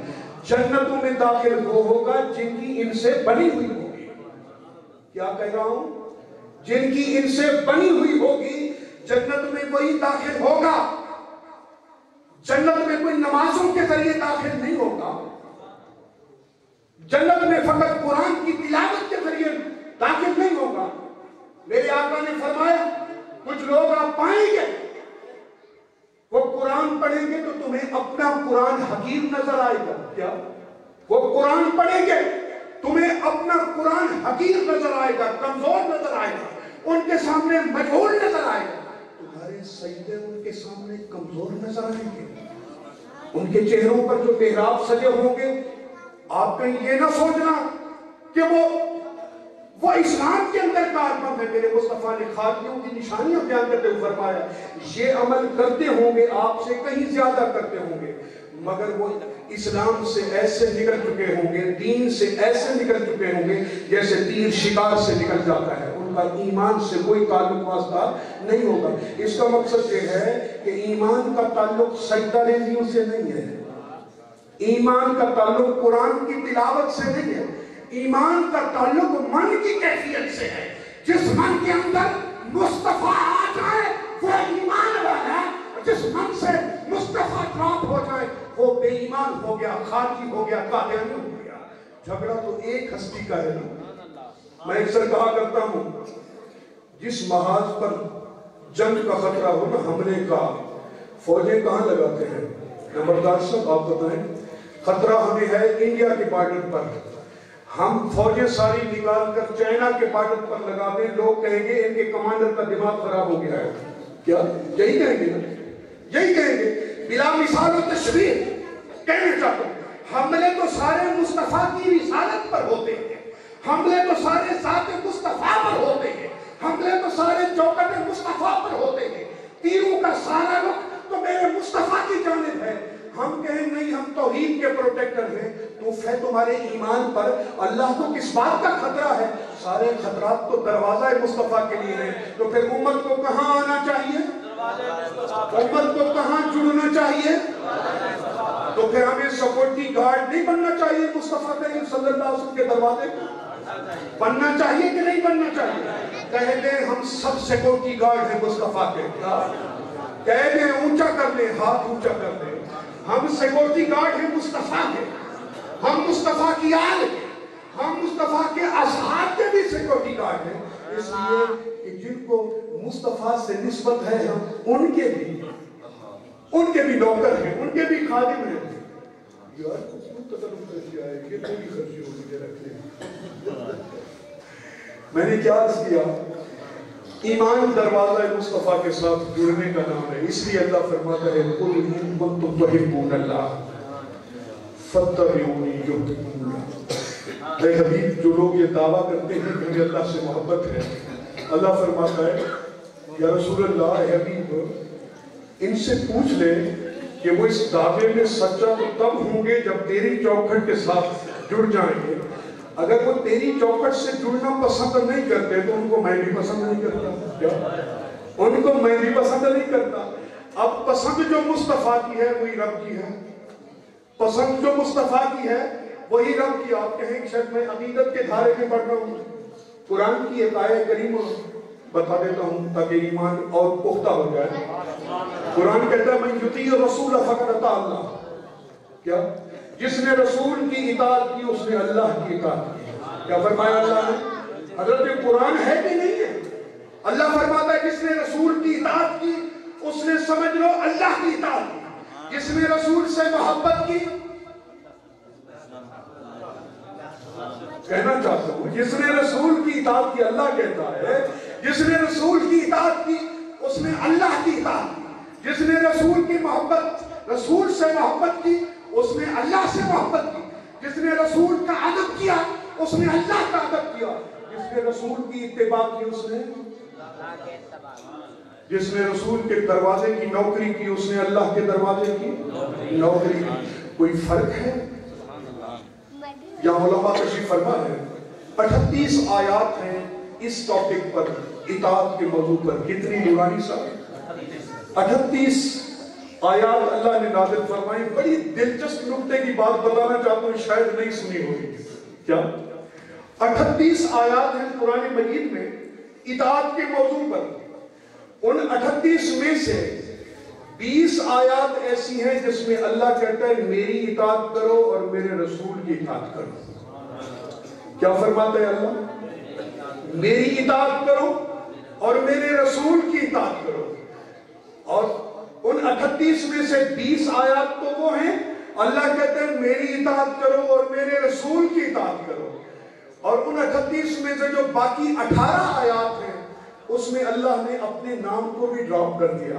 جنتوں میں داخل وہ ہوگا جن کی ان سے بنی ہوئی ہوگی۔ کیا کہہ رہا ہوں؟ جن کی ان سے بنی ہوئی ہوگی جنت میں وہی داخل ہوگا۔ جنت میں کوئی نمازوں کے ذریعے داخل نہیں ہوگا۔ جنت میں فقط قرآن کی تلاوت کے ذریعے داخل نہیں ہوگا۔ میرے آقا نے فرمایا کچھ لوگ آپ پائیں گے وہ قرآن پڑھیں گے تو تمہیں اپنا قرآن حقیر نظر آئے گا۔ کیا وہ قرآن پڑھیں گے تمہیں اپنا قرآن حقیر نظر آئے گا، کمزور نظر آئے گا، ان کے سامنے مجہول نظر آئے گا۔ تمہارے سجدے ان کے سامنے کمزور نظر آئیں گے۔ ان کے چہروں پر جو محراب سجے ہوں گے، آپ کہیں یہ نہ سوچنا کہ وہ اسلام کے اندر کاربند ہے۔ میرے مصطفیٰ نے خاتمیوں کی نشانیاں بیان کرتے ہوئے فرمایا یہ عمل کرتے ہوں گے، آپ سے کہیں زیادہ کرتے ہوں گے، مگر وہ اسلام سے ایسے نکل چکے ہوں گے، دین سے ایسے نکل چکے ہوں گے جیسے تیر شکار سے نکل جاتا ہے۔ ان کا ایمان سے کوئی تعلق واسطہ نہیں ہوگا۔ اس کا مقصد یہ ہے کہ ایمان کا تعلق سجدہ ریزیوں سے نہیں ہے، ایمان کا تعلق قرآن کی تلاوت سے نہیں ہے، ایمان کا تعلق من کی کیفیت سے ہے۔ جس من کے اندر مصطفیٰ آ جائے وہ ایمان والا ہے، جس من سے مصطفیٰ ڈراپ ہو جائے وہ بے ایمان ہو گیا، خارجی ہو گیا، قادیانی ہو گیا۔ جھگڑا تو ایک ہستی کا ہے نا۔ میں اکثر کہا کرتا ہوں جس محاذ پر جنگ کا خطرہ ہو نا، حملے کا، فوجیں کہاں لگاتے ہیں؟ نمبردار صاحب آپ بتائیں۔ خطرہ ہمیں ہے انڈیا کے بارڈر پر، ہم فوجیں ساری نکال کر چائنا کے بارڈر پر لگا دیں، لوگ کہیں گے ان کے کمانڈر کا دماغ خراب ہو گیا ہے۔ کیا یہی کہیں گے؟ یہی کہیں گے۔ بلا مثال و تشبیہ کہنا چاہتا ہوں، حملے تو سارے مصطفیٰ کی رسالت پر ہوتے ہیں، حملے تو سارے ذات مصطفیٰ پر ہوتے ہیں، حملے تو سارے چوکٹ مصطفیٰ پر ہوتے ہیں، تیروں کا سارا رخ تو میرے مصطفیٰ کی جانب ہے۔ ہم کہیں نہیں ہم توحید کے پروٹیکٹر ہیں، تو ہے تمہارے ایمان پر اللہ کو کس بات کا خطرہ ہے؟ سارے خطرات تو دروازہ مصطفیٰ کے لیے ہیں۔ تو پھر امت کو کہاں آنا چاہیے؟ امت کو کہاں جڑنا چاہیے؟ تو پھر ہمیں سیکورٹی گارڈ نہیں بننا چاہیے مصطفیٰ کریم صلی اللہ علیہ وسلم کے دروازے کو؟ بننا چاہیے کہ نہیں بننا چاہیے؟ کہہ دیں ہم سب سیکورٹی گارڈ ہیں مصطفیٰ کے، کہہ دیں اونچا کر لیں، ہاتھ اونچا کر لیں، ہم سیکورٹی گارڈ ہیں مصطفیٰ کے، ہم مصطفیٰ کی آل ہیں، ہم مصطفیٰ کے اصحاب کے بھی سیکورٹی گارڈ ہیں۔ اس لیے کہ جن کو مصطفیٰ سے نسبت ہے ہم ان کے بھی نوکر ہیں، ان کے بھی خادم ہیں۔ یار کیوں تکلف کر دیا ہے، یہ تھوڑی خرچی ہو مجھے رکھنے۔ میں نے کیا عرض کیا؟ ایمان دروازہ مصطفیٰ کے ساتھ جڑنے کا نام ہے۔ اس لیے اللہ فرماتا ہے قُلْ إِن كُنتُمْ تُحِبُّونَ اللَّهَ فَاتَّبِعُونِي يُحْبِبْكُمُ اللَّهُ۔ اے حبیب، جو لوگ یہ دعویٰ کرتے ہیں کہ مجھے اللہ سے محبت ہے، اللہ فرماتا ہے یا رسول اللہ، اے حبیب ان سے پوچھ لے کہ وہ اس دعوے میں سچا تو تب ہوں گے جب تیری چوکھٹ کے ساتھ جڑ جائیں گے۔ اگر وہ تیری چوکھٹ سے جڑنا پسند نہیں کرتے تو ان کو میں بھی پسند نہیں کرتا۔ کیا؟ ان کو میں بھی پسند نہیں کرتا۔ اب پسند جو مصطفیٰ کی ہے وہی رب کی ہے، پسند جو مصطفیٰ کی ہے وہی رب کی۔ آپ کہیں کہ شاید میں عقیدت کے دھارے میں پڑھ رہا ہوں، قرآن کی ایک آیت کریمہ بتا دیتا ہوں تاکہ ایمان اور پختہ ہو جائے. قرآن کہتا ہے من یطیع الرسول فقد اطاع اللہ. کیا؟ جس نے رسول کی اطاعت کی اس نے اللہ کی اطاعت کی. کیا فرمایا اللہ نے؟ حضرت قرآن ہے کہ نہیں ہے؟ اللہ فرماتا ہے جس نے رسول کی اطاعت کی اس نے سمجھ لو اللہ کی اطاعت کی. جس نے رسول سے محبت کی، کہنا چاہتا ہوں جس نے رسول کی اطاعت کی، اللہ کہتا ہے جس نے رسول کی اطاعت کی اس نے اللہ کی اطاعت کی. جس نے رسول کی محبت، رسول سے محبت کی اس نے اللہ سے محبت کی. جس نے رسول کا ادب کیا اس نے اللہ کا ادب کیا. جس نے رسول کی اتباع کی اس نے، جس نے رسول کے دروازے کی نوکری کی اس نے اللہ کے دروازے کی نوکری کی. کوئی فرق ہے؟ یا علماء تشریف فرما ہے 38 آیات ہیں اس ٹاپک پر، اطاعت کے موضوع پر. کتنی نورانی صاحب؟ 38 آیات اللہ نے نازل فرمائی. بڑی دلچسپ نکتے کی بات بتانا چاہتا ہوں، شاید نہیں سنی ہوگی. کیا؟ 38 آیات ہیں قرآن مجید میں اطاعت کے موضوع پر. ان 38 میں سے 20 آیات ایسی ہیں جس میں اللہ کہتا ہے میری اطاعت کرو اور میرے رسول کی اطاعت کرو. کیا فرماتا ہے اللہ؟ میری اطاعت کرو اور میرے رسول کی اطاعت کرو. اور ان 38 میں سے 20 آیات تو وہ ہیں اللہ کہتا ہے میری اطاعت کرو اور میرے رسول کی اطاعت کرو. اور ان 38 میں سے جو باقی 18 آیات ہیں اس میں اللہ نے اپنے نام کو بھی ڈراپ کر دیا.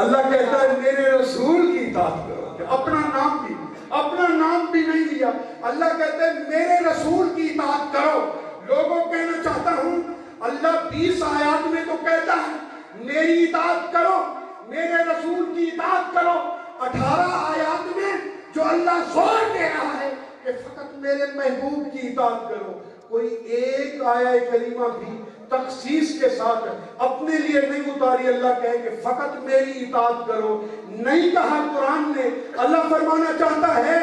اللہ کہتا ہے میرے رسول کی اطاعت کرو. اپنا نام بھی نہیں لیا. اللہ کہتا ہے میرے رسول کی اطاعت کرو. لوگوں کہنا چاہتا ہوں اللہ 20 آیات میں تو کہتا ہے میری اطاعت کرو، میرے رسول کی اطاعت کرو. 18 آیات میں جو اللہ زور دے رہا ہے کہ فقط میرے محبوب کی اطاعت کرو. کوئی ایک آیہ کریمہ بھی تخصیص کے ساتھ اپنے لیے نہیں اتاری. اللہ کہے کہ فقط میری اطاعت کرو، نہیں کہا قرآن نے. اللہ فرمانا چاہتا ہے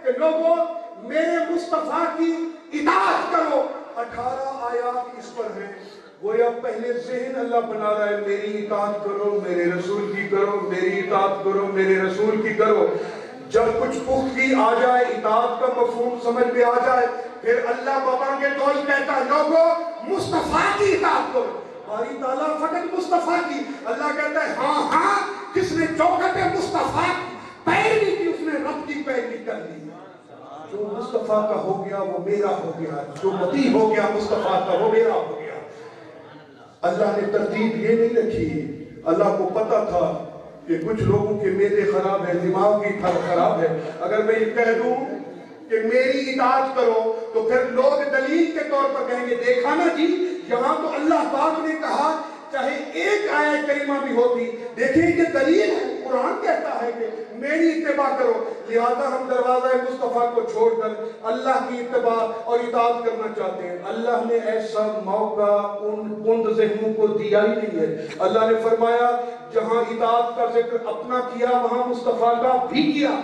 کہ لوگوں میرے مصطفیٰ کی اطاعت کرو. 18 آیات اس پر ہیں. گویا پہلے ذہن اللہ بنا رہا ہے میری اطاعت کرو، میرے رسول کی کرو، میری اطاعت کرو، میرے رسول کی کرو. جب کچھ پختگی آ جائے، اطاعت کا مفہوم سمجھ میں آ جائے، پھر اللہ بابا کے طول کہتا ہے لوگوں مصطفیٰ کی اطاعت کرو. باری تعالیٰ فقط مصطفیٰ کی. اللہ کہتا ہے ہاں جس نے چوکھٹ مصطفیٰ پیروی کی اس نے رب کی پیروی کر لی. جو مصطفیٰ کا ہو گیا وہ میرا ہو گیا، جو مطیع ہو گیا مصطفیٰ کا وہ میرا ہو گیا. اللہ نے ترتیب یہ نہیں رکھی. اللہ کو پتا تھا کہ کچھ لوگوں کے معدے خراب ہے، دماغ کی خراب ہے. اگر میں یہ کہہ دوں کہ میری اطاعت کرو تو پھر لوگ دلیل کے طور پر کہیں گے دیکھا نا جی یہاں تو اللہ پاک نے کہا چاہے ایک آیت کریمہ بھی ہوتی. دیکھیں کہ دلیل ہے، قرآن کہتا ہے کہ میری اتباع کرو. لہذا ہم دروازہ مصطفیٰ کو چھوڑ کر اللہ کی اتباع اور اطاعت کرنا چاہتے ہیں. اللہ نے ایسا موقع ان ذہنوں کو دیا ہی نہیں ہے. اللہ نے فرمایا جہاں اطاعت کا ذکر اپنا کیا وہاں مصطفیٰ کا بھی کیا.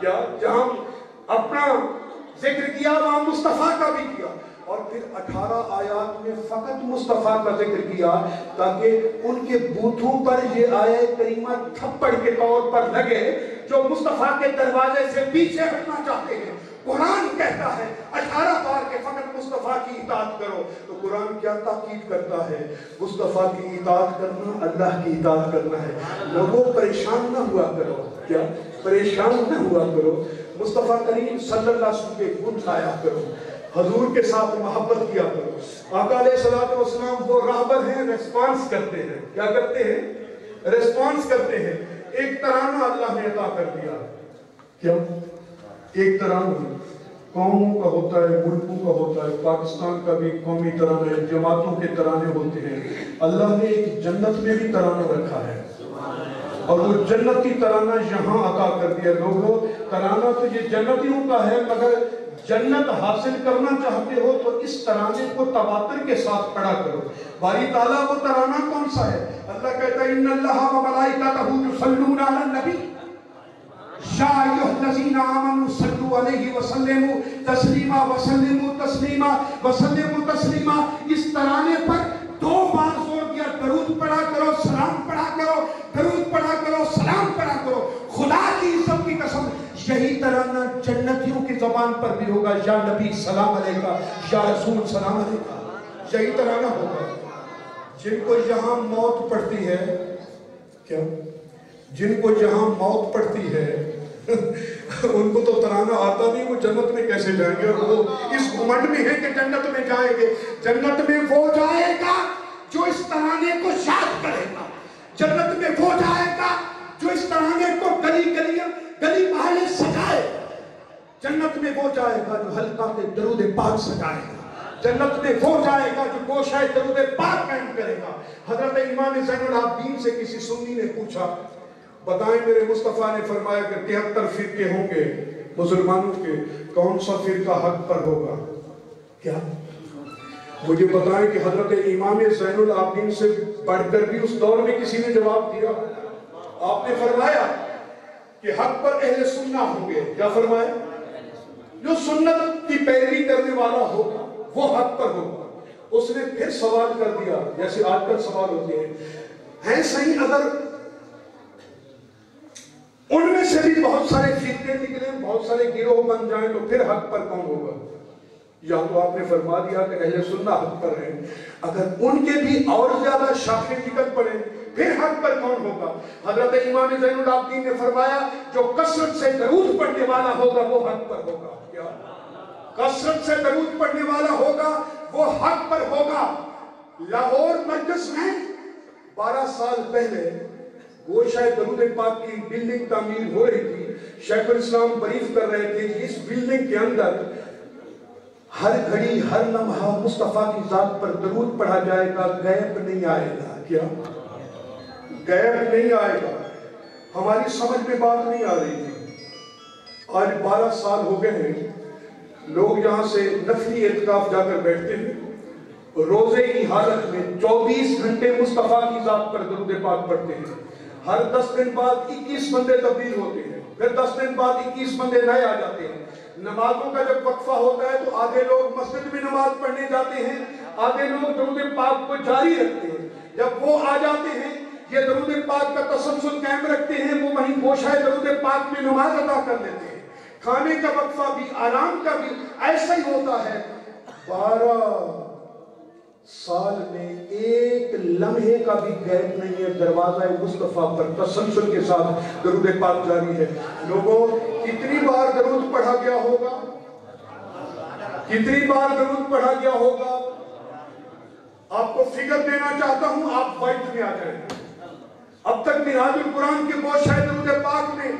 کیا؟ جہاں اپنا ذکر کیا وہاں مصطفیٰ کا بھی کیا. اور پھر 18 آیات میں فقط مصطفیٰ کا ذکر کیا تاکہ ان کے بوتھوں پر یہ آیت کریمہ تھپڑ کے طور پر لگے جو مصطفیٰ کے دروازے سے پیچھے ہٹنا چاہتے ہیں. قرآن کہتا ہے 18 بار کے فقط مصطفیٰ کی اطاعت کرو. تو قرآن کیا تاکید کرتا ہے؟ مصطفیٰ کی اطاعت کرنا اللہ کی اطاعت کرنا ہے. لوگوں پریشان نہ ہوا کرو. کیا؟ پریشان نہ ہوا کرو. مصطفیٰ کریم صلی اللہ علیہ وسلم کے گن لایا کرو، حضور کے ساتھ محبت کیا کرو. آقا علیہ الصلوۃ والسلام وہ راہبر ہیں، ریسپانس کرتے ہیں. کیا کرتے ہیں؟ ریسپانس کرتے ہیں. ایک ترانہ اللہ نے عطا کر دیا. کیا؟ ایک ترانہ قوموں کا ہوتا ہے، ملکوں کا ہوتا ہے. پاکستان کا بھی قومی ترانہ ہے، جماعتوں کے ترانے ہوتے ہیں. اللہ نے ایک جنت میں بھی ترانہ رکھا ہے اور وہ جنتی ترانہ یہاں عطا کر دیا. لوگوں ترانہ تو یہ جنتیوں کا ہے، مگر جنت حاصل کرنا چاہتے ہو تو اس ترانے کو تواتر کے ساتھ پڑھا کرو. باری تعالیٰ وہ ترانہ کون سا ہے؟ اللہ کہتا ہے ان اللہ و ملائکتہ یصلون علی النبی یا ایھا الذین آمنوا صلوا علیہ وسلموا تسلیما وسلموا تسلیما وسلموا تسلیما. اس ترانے پر 2 زبان پر بھی ہوگا یا نبی سلام علیکہ، یا رسول سلام علیکہ، یہی ترانہ ہوگا۔ جن کو یہاں موت پڑتی ہے، کیا جن کو یہاں موت پڑتی ہے ان کو تو ترانہ آتا نہیں، وہ جنت میں کیسے جائیں گے؟ اور وہ اس گھمنڈ میں ہے کہ جنت میں جائیں گے۔ جنت میں وہ جائے گا جو اس ترانے کو یاد کرے گا، جنت میں وہ جائے گا جو اس ترانے کو گلی محلے سجائے، جنت میں وہ جائے گا جو حلقہ کے درود پاک سجائے گا، جنت میں وہ جائے گا جو گوشہ درود پاک قائم کرے گا۔ حضرت امام زین العابدین سے کسی سنی نے پوچھا، بتائیں میرے مصطفیٰ نے فرمایا کہ 73 فرقے ہوں گے مسلمانوں کے، کون سا فرقہ حق پر ہوگا؟ کیا مجھے بتائیں کہ حضرت امام زین العابدین سے بڑھ کر بھی اس دور میں کسی نے جواب دیا؟ آپ نے فرمایا کہ حق پر اہل سنہ ہوں گے۔ کیا فرمایا؟ جو سنت کی پیروی کرنے والا ہوگا وہ حق پر ہوگا۔ اس نے پھر سوال کر دیا، جیسے آج کل سوال ہوتے ہیں صحیح اگر ان میں سے بھی بہت سارے فرقے نکلیں، بہت سارے گروہ بن جائیں تو پھر حق پر کون ہوگا؟ یا تو آپ نے فرما دیا کہ اہل سنہ حق پر ہیں، اگر ان کے بھی اور زیادہ شاخیں نکل پڑیں پھر حق پر کون ہوگا؟ حضرت امام زین العابدین نے فرمایا جو کثرت سے درود پڑھنے والا ہوگا وہ حق پر ہوگا۔ کیا کثرت سے درود پڑھنے والا ہوگا وہ حق پر ہوگا۔ لاہور مرکز میں 12 سال پہلے گوشہ درود پاک کی بلڈنگ تعمیر ہو رہی تھی، شیخ الاسلام بریف کر رہے تھے کہ اس بلڈنگ کے اندر ہر گھڑی ہر لمحہ مصطفیٰ کی ذات پر درود پڑھا جائے گا، غیب نہیں آئے گا۔ کیا غیب نہیں آئے گا؟ ہماری سمجھ میں بات نہیں آ رہی تھی۔ آج 12 سال ہو گئے ہیں، لوگ یہاں سے نفلی اعتکاف جا کر بیٹھتے ہیں، روزے کی حالت میں 24 گھنٹے مصطفیٰ کی ذات پر درود پاک پڑھتے ہیں۔ ہر 10 دن بعد 21 بندے تبدیل ہوتے ہیں، پھر 10 دن بعد 21 بندے نئے آ جاتے ہیں۔ نمازوں کا جب وقفہ ہوتا ہے تو آدھے لوگ مسجد میں نماز پڑھنے جاتے ہیں، آدھے لوگ درود پاک کو جاری رکھتے ہیں۔ جب وہ آ جاتے ہیں یہ درود پاک کا تسلسل قائم رکھتے ہیں، وہ وہیں گوشہ درود پاک میں نماز ادا کر لیتے ہیں۔ کھانے کا وقفہ بھی، آرام کا بھی ایسا ہی ہوتا ہے۔ 12 سال میں ایک لمحے کا بھی غیب نہیں ہے، دروازہ مصطفیٰ پر تسلسل کے ساتھ درود پاک جاری ہے۔ لوگوں کتنی بار درود پڑھا گیا ہوگا؟ کتنی بار درود پڑھا گیا ہوگا؟ آپ کو فکر دینا چاہتا ہوں، آپ وقت میں آ جائیں۔ اب تک میراج القرآن کے گوشہ درود پاک میں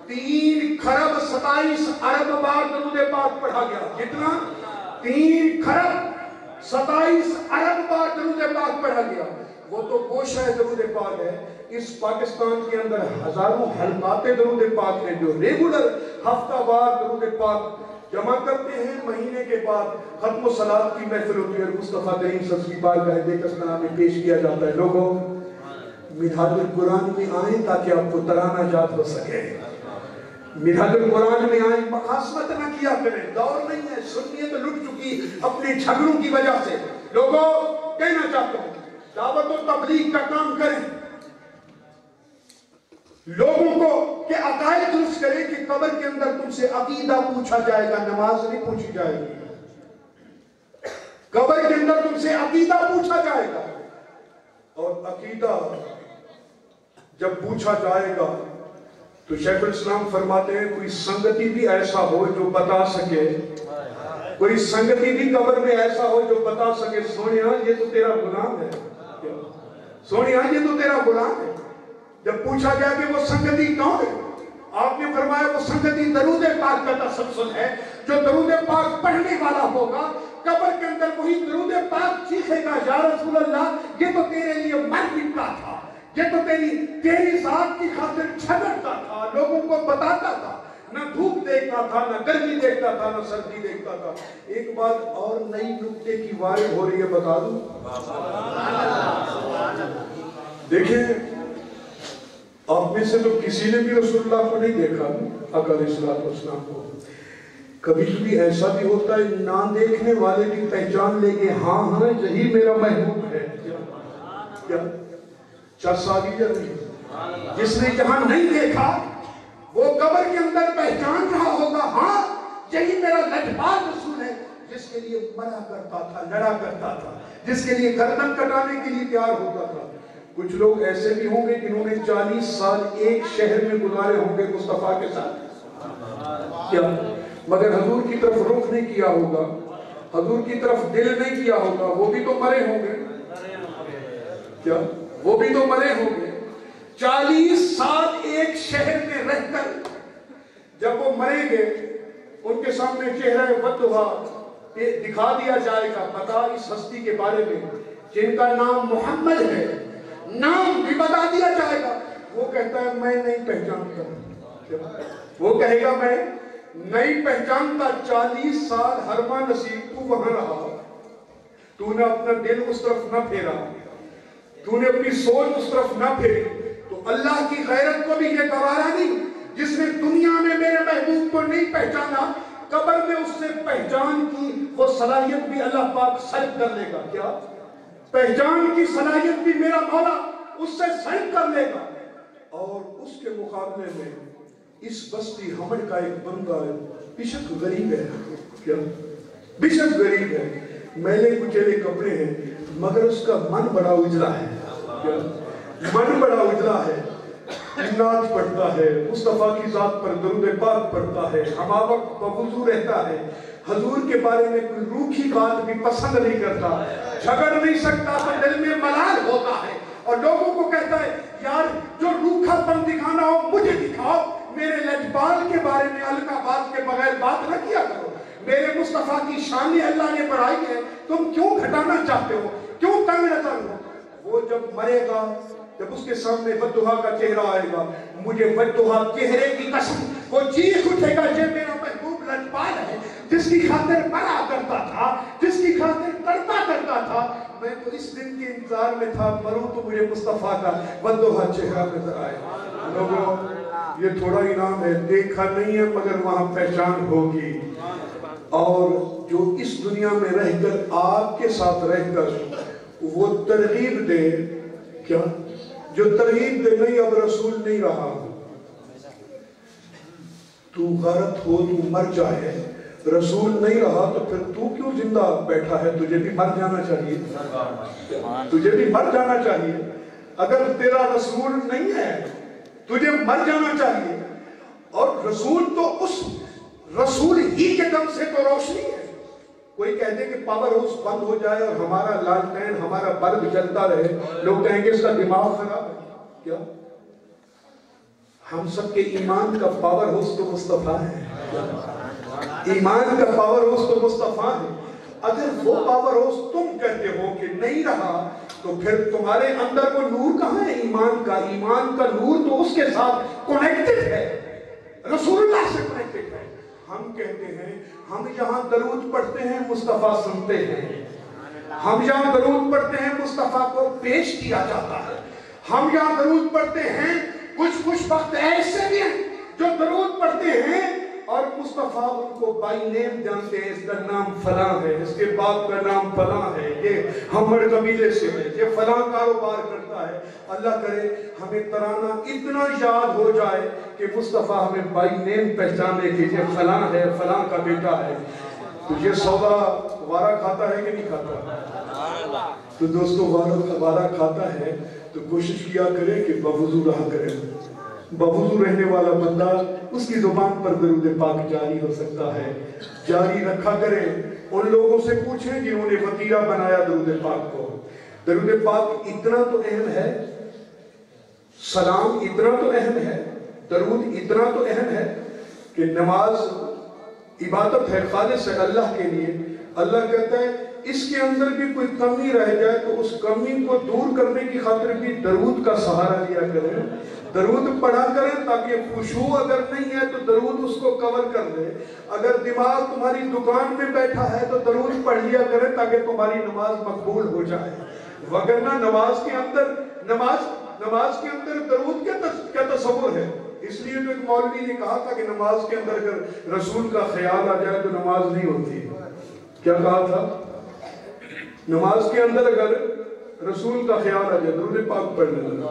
3 کھرب 27 ارب بار درود پاک پڑھا گیا۔ کتنا؟ 3 کھرب 27 ارب بار درود پاک پڑھا گیا۔ وہ تو گوشہ درود پاک ہے۔ اس پاکستان کے اندر ہزاروں حلقات درود پاک ہیں جو ریگولر ہفتہ وار درود پاک جمع کرتے ہیں۔ مہینے کے بعد ختم و صلات کی محفل ہوتی ہے اور مصطفیٰ کریم صلی اللہ علیہ وسلم کی بارگاہ دستگاہ میں پیش کیا جاتا ہے۔ لوگوں میراج القرآن میں آئیں تاکہ آپ کو ترانہ یاد ہو سکے۔ میراج القرآن میں آئیں، مخاصمت نہ کیا کریں، دور نہیں ہے، سنیت لٹ چکی اپنے جھگڑوں کی وجہ سے۔ لوگوں کہنا چاہتا ہوں دعوت و تبلیغ کا کام کریں، لوگوں کو کہ عقائد درست کریں کہ قبر کے اندر تم سے عقیدہ پوچھا جائے گا، نماز نہیں پوچھی جائے گی۔ قبر کے اندر تم سے عقیدہ پوچھا جائے گا، اور عقیدہ جب پوچھا جائے گا تو شیخ الاسلام فرماتے ہیں کوئی سنگتی بھی ایسا ہو جو بتا سکے، کوئی سنگتی بھی قبر میں ایسا ہو جو بتا سکے سونیا یہ تو تیرا غلام ہے، سونیا یہ تو تیرا غلام ہے۔ جب پوچھا گیا کہ وہ سنگتی کون ہے، آپ نے فرمایا وہ سنگتی درود پاک کا تسلسل ہے۔ جو درود پاک پڑھنے والا ہوگا قبر کے اندر وہی درود پاک چیخے گا یا رسول اللہ یہ تو تیرے لیے مر مٹتا تھا، یہ تو تیری ذات کی خاطر جھگڑتا تھا، لوگوں کو بتاتا تھا، نہ دھوپ دیکھتا تھا، نہ گرمی دیکھتا تھا، نہ سردی دیکھتا تھا۔ ایک بات اور نئی نکتے کی وارد ہو رہی ہے، بتا دوں۔ دیکھیں آپ میں سے تو کسی نے بھی رسول اللہ کو نہیں دیکھا، آقا علیہ السلام کو۔ کبھی کبھی ایسا بھی ہوتا ہے نہ دیکھنے والے بھی پہچان لیں گے، ہاں ہاں یہی میرا محبوب ہے۔ کیا چس آ گئی یا نہیں؟ جس نے جہاں نہیں دیکھا وہ قبر کے اندر پہچان رہا ہوگا، ہاں یہی میرا لجپال رسول ہے جس کے لیے مرا کرتا تھا، لڑا کرتا تھا، جس کے لیے گردن کٹانے کے لیے تیار ہوتا تھا۔ کچھ لوگ ایسے بھی ہوں گے جنہوں نے 40 سال ایک شہر میں گزارے ہوں گے مصطفیٰ کے ساتھ، کیا مگر حضور کی طرف رخ نہیں کیا ہوگا، حضور کی طرف دل نہیں کیا ہوگا، وہ بھی تو مرے ہوں گے، کیا وہ بھی تو مرے ہوں گے۔ 40 سال ایک شہر میں رہ کر جب وہ مریں گے، ان کے سامنے چہرہ بددعا دکھا دیا جائے گا، بتا اس ہستی کے بارے میں جن کا نام محمد ہے، نام بھی بتا دیا جائے گا۔ وہ کہتا ہے میں نہیں پہچانتا، وہ کہے گا میں نہیں پہچانتا۔ 40 سال حرمہ نصیب تو وہاں رہا، تو نے اپنا دل اس طرف نہ پھیرا، تو نے اپنی سوچ اس طرف نہ پھیری، تو اللہ کی غیرت کو بھی یہ گوارا نہیں۔ جس نے دنیا میں میرے محبوب کو نہیں پہچانا، قبر میں اس سے پہچان کی وہ صلاحیت بھی اللہ پاک سلب کر لے گا۔ کیا پہچان کی صلاحیت بھی میرا مولا اس سے سلب کر لے گا۔ اور اس کے مقابلے میں اس بستی حمر کا ایک بندہ ہے، بشک غریب ہے، کیا بشک غریب ہے، میلے کچیلے کپڑے ہیں، مگر اس کا من بڑا اجلا ہے، کیا من بڑا اجلا ہے، نعت پڑھتا ہے، مصطفیٰ کی ذات پر درود پاک پڑھتا ہے، ہمہ وقت بوضو رہتا ہے، حضور کے بارے میں کوئی روکھی بات بھی پسند نہیں کرتا، جھگڑ نہیں سکتا تو دل میں ملال ہوتا ہے، اور لوگوں کو کہتا ہے یار جو روکھا پن دکھانا ہو مجھے دکھاؤ، میرے لجپال کے بارے میں الکا بات کے بغیر بات نہ کیا کرو، میرے مصطفیٰ کی شان اللہ نے بڑھائی ہے، تم کیوں گھٹانا چاہتے ہو، کیوں تنگ نظر ہو۔ وہ جب مرے گا، جب اس کے سامنے بددعا کا چہرہ آئے گا، مجھے بددعا چہرے کی قسم وہ چیخ اٹھے گا یہ میرا محبوب لجپال ہے، جس کی خاطر مرا کرتا تھا، جس کی خاطر تڑپا کرتا تھا، میں تو اس دن کے انتظار میں تھا، مروں تو مجھے مصطفیٰ کا بددعا چہرہ نظر آئے۔ لوگوں یہ تھوڑا انعام ہے، دیکھا نہیں ہے مگر وہاں پہچان ہوگی۔ اور جو اس دنیا میں رہ کر آپ کے ساتھ رہ کر وہ ترغیب دے، کیا جو ترغیب دے نہیں اب رسول نہیں رہا، تو غارت ہو تو مر جائے، رسول نہیں رہا تو پھر تو کیوں زندہ بیٹھا ہے، تجھے بھی مر جانا چاہیے، تجھے بھی مر جانا چاہیے، اگر تیرا رسول نہیں ہے تجھے مر جانا چاہیے۔ اور رسول تو اس رسول ہی کے دم سے تو روشنی ہے۔ کوئی کہہ دے کہ پاور ہاؤس بند ہو جائے اور ہمارا لالٹین ہمارا بلب جلتا رہے، لوگ کہیں گے اس کا دماغ خراب ہے، کیا ہم سب کے ایمان کا پاور ہاؤس تو مصطفیٰ ہے، ایمان کا پاور ہاؤس تو مصطفیٰ ہے۔ اگر وہ پاور ہاؤس تم کہتے ہو کہ نہیں رہا تو پھر تمہارے اندر وہ نور کہاں ہے ایمان کا؟ ایمان کا نور تو اس کے ساتھ کنیکٹڈ ہے، رسول اللہ سے کنیکٹڈ ہے۔ ہم کہتے ہیں ہم یہاں درود پڑھتے ہیں مصطفیٰ سنتے ہیں، ہم یہاں درود پڑھتے ہیں مصطفیٰ کو پیش کیا جاتا ہے، ہم یہاں درود پڑھتے ہیں، کچھ وقت ایسے بھی ہیں جو درود پڑھتے ہیں اور مصطفیٰ ان کو بائی نیم جانتے ہیں، اس کا نام فلاں ہے، اس کے باپ کا نام فلاں ہے، یہ ہمر قبیلے سے ہے، یہ فلاں کاروبار کرتا ہے۔ اللہ کرے ہمیں ترانہ اتنا یاد ہو جائے کہ مصطفیٰ ہمیں بائی نیم پہچانے کہ یہ فلاں ہے، فلاں کا بیٹا ہے۔ تو یہ سودا وارہ کھاتا ہے کہ نہیں کھاتا؟ تو دوستو وارہ کھاتا ہے تو کوشش کیا کرے کہ بوضو رہا کرے۔ بوضو رہنے والا بندہ اس کی زبان پر درود پاک جاری ہو سکتا ہے، جاری رکھا کرے۔ ان لوگوں سے پوچھیں جنہوں نے وتیرہ بنایا درود پاک کو۔ درود پاک اتنا تو اہم ہے، سلام اتنا تو اہم ہے، درود اتنا تو اہم ہے کہ نماز عبادت ہے، خالص ہے اللہ کے لیے۔ اللہ کہتا ہے اس کے اندر بھی کوئی کمی رہ جائے تو اس کمی کو دور کرنے کی خاطر بھی درود کا سہارا لیا کریں، درود پڑھا کریں تاکہ خشوع اگر نہیں ہے تو درود اس کو کور کر دے۔ اگر دماغ تمہاری دکان میں بیٹھا ہے تو درود پڑھ لیا کریں تاکہ تمہاری نماز مقبول ہو جائے، وگرنہ نماز کے اندر درود کیا تصور ہے۔ اس لیے تو ایک مولوی نے کہا تھا کہ نماز کے اندر اگر رسول کا خیال آ جائے تو نماز نہیں ہوتی۔ کیا کہا تھا؟ نماز کے اندر اگر رسول کا خیال آ جائے، درود پاک پڑھ لینا۔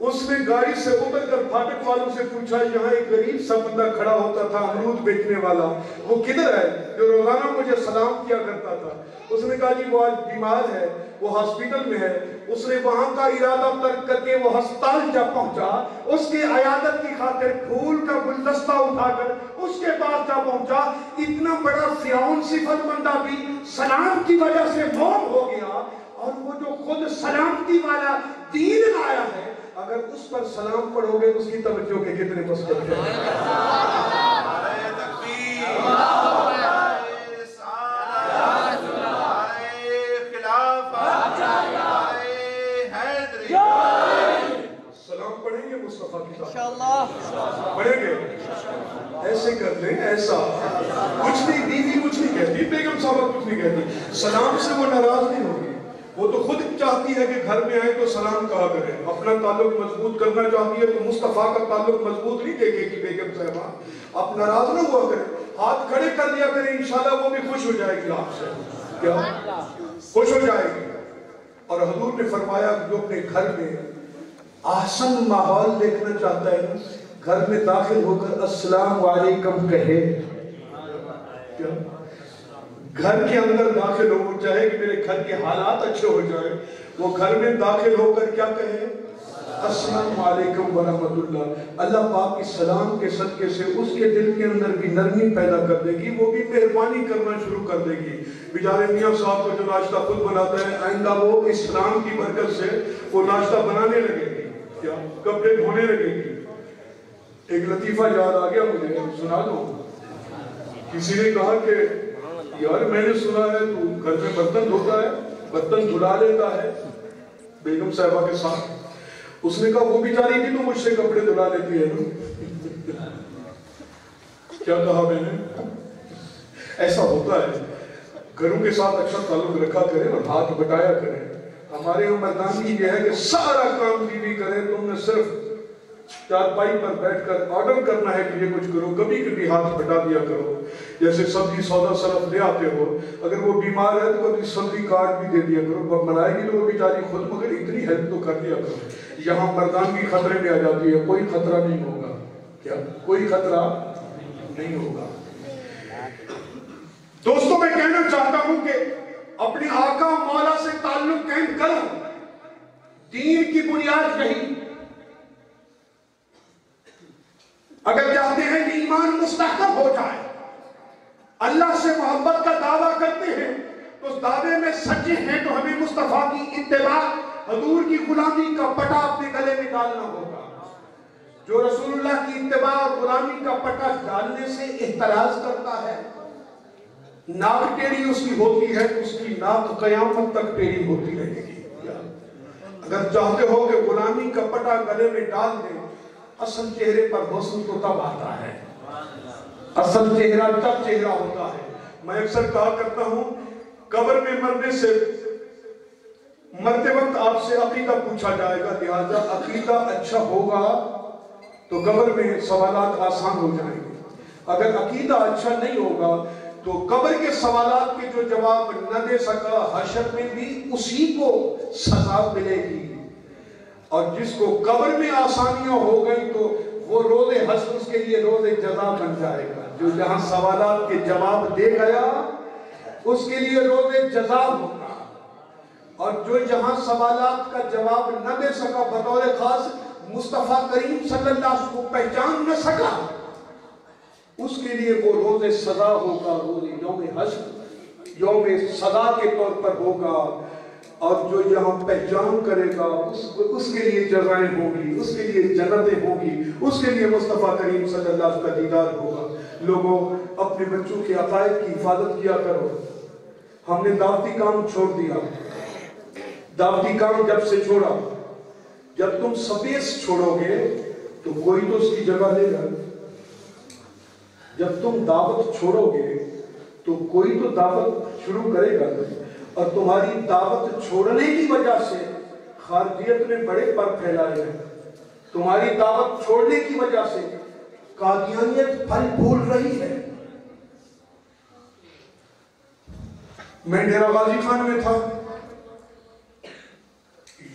اس نے گاڑی سے اتر کر پھاٹک والوں سے پوچھا یہاں ایک غریب سا بندہ کھڑا ہوتا تھا امرود بیچنے والا، وہ کدھر ہے جو روزانہ مجھے سلام کیا کرتا تھا؟ اس نے کہا جی وہ آج بیمار ہے، وہ ہاسپٹل میں ہے۔ اس نے وہاں کا ارادہ ترک کر کے وہ ہسپتال جا پہنچا، اس کے عیادت کی خاطر پھول کا گلدستہ اٹھا کر اس کے پاس جا پہنچا۔ اتنا بڑا فرعون صفت بندہ بھی سلام کی وجہ سے موت ہو گیا، اور وہ جو خود سلامتی والا دین لایا ہے، اگر اس پر سلام پڑھو گے اس کی توجہ کے کتنے مسئلے ہیں۔ سلام پڑھیں گے مصطفیٰ کی طرف پڑھیں گے، ایسے کر لیں، ایسا کچھ نہیں، بیوی کچھ نہیں کہتی، بیگم صاحبہ کچھ نہیں کہتی، سلام سے وہ ناراض نہیں ہوگی، وہ تو خود چاہتی ہے کہ گھر میں آئے تو سلام کہا کرے، اپنا تعلق مضبوط کرنا چاہتی ہے تو مصطفیٰ کا تعلق مضبوط نہیں دیکھے گی بیگم صاحبہ، آپ ناراض نہ ہوا کریں، ہاتھ کھڑے کر دیا کریں، انشاءاللہ وہ بھی خوش ہو جائے گی آپ سے، کیا خوش ہو جائے گی۔ اور حضور نے فرمایا کہ جو اپنے گھر میں احسن ماحول دیکھنا چاہتا ہے، گھر میں داخل ہو کر السلام علیکم کہے، کیا گھر کے اندر داخل ہو چاہے کہ میرے گھر کے حالات اچھے ہو جائے، وہ گھر میں داخل ہو کر کیا کہے؟ السلام علیکم ورحمت اللہ۔ اللہ پاک کی سلام کے صدقے سے اس کے دل کے اندر بھی نرمی پیدا کر دے گی، وہ بھی مہربانی کرنا شروع کر دے گی۔ بیچارے میاں صاحب کو جو ناشتہ خود بناتا ہے، آئندہ وہ اسلام کی برکت سے وہ ناشتہ بنانے لگے گی، کیا کپڑے دھونے لگے گی۔ ایک لطیفہ یاد آ گیا مجھے، سنا دو۔ کسی نے کہا کہ یار میں نے سنا ہے تو گھر میں برتن دھوتا ہے، برتن دھلا لیتا ہے بیگم صاحبہ کے ساتھ۔ اس نے کہا وہ بیچاری بھی تو مجھ سے کپڑے دھلا لیتی ہے نا۔ کیا کہا میں نے؟ ایسا ہوتا ہے، گھروں کے ساتھ اچھا تعلق رکھا کریں اور ہاتھ بٹایا کریں۔ ہمارے یہاں مردانگی یہ ہے کہ سارا کام بیوی کرے، تم نے صرف چارپائی پر بیٹھ کر آرڈر کرنا ہے کہ یہ کچھ کرو، کبھی کبھی ہاتھ بٹا دیا کرو۔ جیسے سبزی سودا صرف لے آتے ہو، اگر وہ بیمار ہے تو کبھی سبزی کاٹ بھی دے دیا کرو، منائے گی تو وہ بیچاری خود، مگر اتنی ہیلپ تو کر دیا کرو۔ یہاں مردانگی خطرے میں آ جاتی ہے، کوئی خطرہ نہیں ہوگا، کیا کوئی خطرہ نہیں ہوگا۔ دوستوں میں کہنا چاہتا ہوں کہ اپنے آقا مولا سے تعلق قائم کرو، دین کی بنیاد یہی۔ اگر چاہتے ہیں کہ ایمان مستحکم ہو جائے، اللہ سے محبت کا دعویٰ کرتے ہیں تو اس دعوے میں سچے ہیں تو ہمیں مصطفیٰ کی اتباع، حضور کی غلامی کا پٹا اپنے گلے میں ڈالنا ہوگا۔ جو رسول اللہ کی اتباع اور غلامی کا پٹا ڈالنے سے احتراز کرتا ہے، ناک ٹیڑھی اس کی ہوتی ہے، اس کی ناک قیامت تک ٹیڑھی ہوتی رہے گی۔ اگر چاہتے ہو کہ غلامی کا پٹا گلے میں ڈال دیں، اصل چہرے پر حسن تو تب آتا ہے، اصل چہرہ تب چہرہ ہوتا ہے۔ میں اکثر کہا کرتا ہوں، قبر میں مرنے سے مرتے وقت آپ سے عقیدہ پوچھا جائے گا، لہذا عقیدہ اچھا ہوگا تو قبر میں سوالات آسان ہو جائیں گے۔ اگر عقیدہ اچھا نہیں ہوگا تو قبر کے سوالات کے جو جواب نہ دے سکا، حشر میں بھی اسی کو سزا ملے گی۔ اور جس کو قبر میں آسانیاں ہو گئی تو وہ روز حشر اس کے لیے روز جزا بن جائے گا۔ جو جہاں سوالات کے جواب دے گیا اس کے لیے روز جزا ہوگا، اور جو جہاں سوالات کا جواب نہ دے سکا، بطور خاص مصطفیٰ کریم صلی اللہ علیہ وسلم کو پہچان نہ سکا، اس کے لیے وہ روز سزا ہوگا، روز یوم حشر یوم سزا کے طور پر ہوگا۔ اور جو یہاں پہچان کرے گا اس کے لیے جزائیں ہوگی، اس کے لیے جنتیں ہوگی، اس کے لیے مصطفیٰ کریم صلی اللہ علیہ وسلم کا دیدار ہوگا۔ لوگوں اپنے بچوں کے عقائد کی حفاظت کیا کرو۔ ہم نے دعوتی کام چھوڑ دیا، دعوتی کام جب سے چھوڑا، جب تم سپیس چھوڑو گے تو کوئی تو اس کی جگہ لے گا۔ جب تم دعوت چھوڑو گے تو کوئی تو دعوت شروع کرے گا، اور تمہاری دعوت چھوڑنے کی وجہ سے خارجیت نے بڑے پر پھیلائے ہیں۔ تمہاری دعوت چھوڑنے کی وجہ سے قادیانیت پھل پھول رہی ہے۔ میں ڈیرہ غازی خان میں تھا،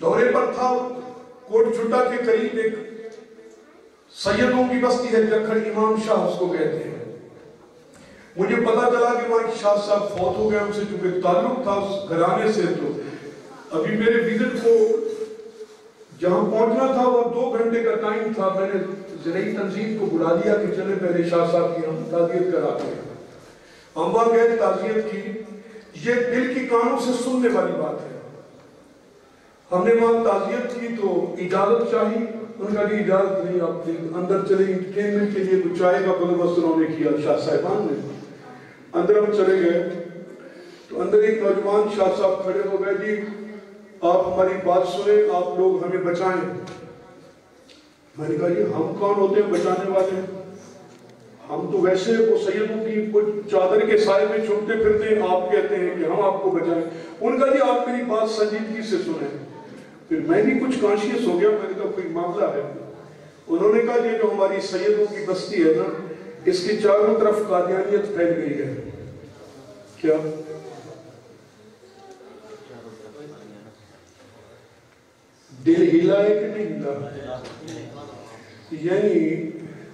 دورے پر تھا، کوٹ چھٹا کے قریب ایک سیدوں کی بستی ہے جکھڑ، امام شاہ اس کو کہتے ہیں. مجھے پتا چلا کہ وہاں شاہ صاحب فوت ہو گئے، ان سے چونکہ تعلق تھا اس گھرانے سے. تو ابھی میرے وزٹ کو جہاں پہنچنا تھا وہ 2 گھنٹے کا ٹائم تھا. میں نے زرعی تنظیم کو بلا لیا کہ چلے پہلے شاہ صاحب کی ہم تعزیت کراتے ہیں. ہم وہاں گئے تعزیت کی. یہ دل کی کانوں سے سننے والی بات ہے. ہم نے وہاں تعزیت کی تو اجازت چاہی. ان کا بھی اجازت نہیں، آپ اندر چلے. انٹرٹینمنٹ کے لیے کچھ چائے کا بندوبست انہوں نے کیا شاہ صاحبان نے. اندر ہم چلے گئے تو اندر ایک نوجوان شاہ صاحب کھڑے ہو گئے. جی آپ ہماری بات سنیں، آپ لوگ ہمیں بچائیں. میں نے کہا جی ہم کون ہوتے ہیں بچانے والے؟ ہم تو ویسے وہ سیدوں کی چادر کے سائے میں چھوٹتے پھرتے ہیں، آپ کہتے ہیں کہ ہم آپ کو بچائیں. ان کا جی آپ میری بات سنجیدگی سے سنیں. پھر میں بھی کچھ کانشیس ہو گیا. میں نے کہا کوئی معاملہ ہے؟ انہوں نے کہا یہ جو ہماری سیدوں کی بستی ہے نا، اس کی چاروں طرف قادیانیت پھیل گئی ہے. کیا؟ دل ہلا ہے کہ نہیں ہلا؟ یعنی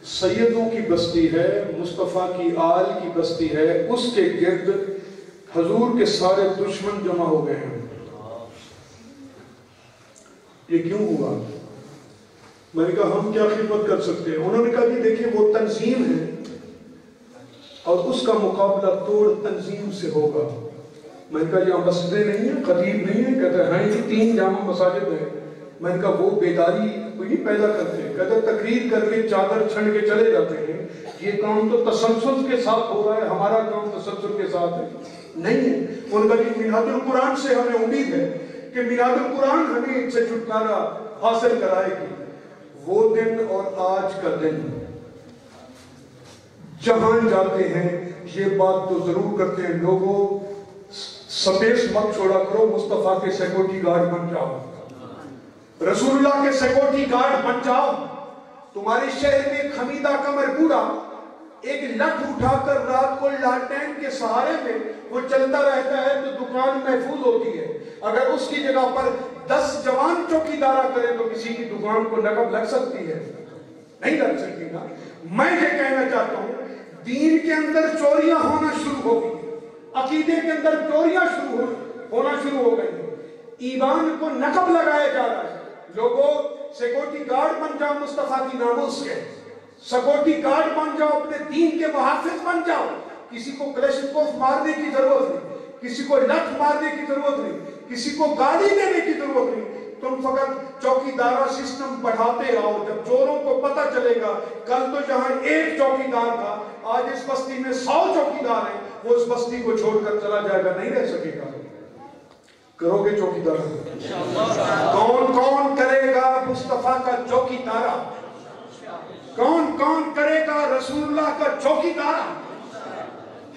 سیدوں کی بستی ہے، مصطفیٰ کی آل کی بستی ہے، اس کے گرد حضور کے سارے دشمن جمع ہو گئے ہیں. یہ کیوں ہوا؟ میں نے کہا ہم کیا خدمت کر سکتے ہیں؟ انہوں نے کہا کہ دیکھیں وہ تنظیم ہے اور اس کا مقابلہ توڑ تنظیم سے ہوگا. میں نے کہا یہ مسجدیں نہیں ہیں، خطیب نہیں ہیں؟ کہتے ہیں یہ 3 جامع مساجد ہیں. میں نے کہا وہ بیداری کوئی نہیں پیدا کرتے. کہتے تقریر کر کے چادر چھڑ کے چلے جاتے ہیں. یہ کام تو تسلسل کے ساتھ ہو رہا ہے، ہمارا کام تسلسل کے ساتھ ہے نہیں ہے. ان کا کہ میلاد القرآن سے ہمیں امید ہے کہ میلاد القرآن ہمیں ان سے چھٹکارا حاصل کرائے گی. وہ دن اور آج کا دن جہاں جاتے ہیں یہ بات تو ضرور کرتے ہیں، لوگوں سپیس مت چھوڑا کرو، مصطفیٰ کے سیکورٹی گارڈ بن جاؤ، رسول اللہ کے سیکورٹی گارڈ بن جاؤ. تمہارے شہر میں ایک حمیدہ کمر بوڑھا ایک لٹھ اٹھا کر رات کو لالٹین کے سہارے میں وہ چلتا رہتا ہے تو دکان محفوظ ہوتی ہے. اگر اس کی جگہ پر 10 جوان چوکیدارا کرے تو کسی کی دکان کو نقب لگ سکتی ہے؟ نہیں لگ سکتی نا. میں یہ کہنا چاہتا ہوں دین کے اندر چوریاں ہونا شروع ہو گئی، عقیدے کے اندر چوریاں ہونا شروع ہو گئی، ایمان کو نقب لگایا جا رہا ہے. لوگوں سیکورٹی گارڈ بن جاؤ مصطفیٰ کی ناموس کے، سیکورٹی گارڈ بن جاؤ، اپنے دین کے محافظ بن جاؤ. کسی کو کلشنکوف مارنے کی ضرورت نہیں، کسی کو لٹھ مارنے کی ضرورت نہیں، کسی کو گالی دینے کی ضرورت نہیں. تم فقط چوکیدارہ سسٹم بڑھاتے آؤ. جب چوروں کو پتہ چلے گا کل تو جہاں ایک چوکیدار تھا آج اس بستی میں 100 چوکیدار ہیں، وہ اس بستی کو چھوڑ کر چلا جائے گا، نہیں رہ سکے گا. کرو گے چوکیدار؟ کون کون کرے گا مصطفیٰ کا چوکیدارہ؟ کون کون کرے گا رسول اللہ کا چوکیدارہ؟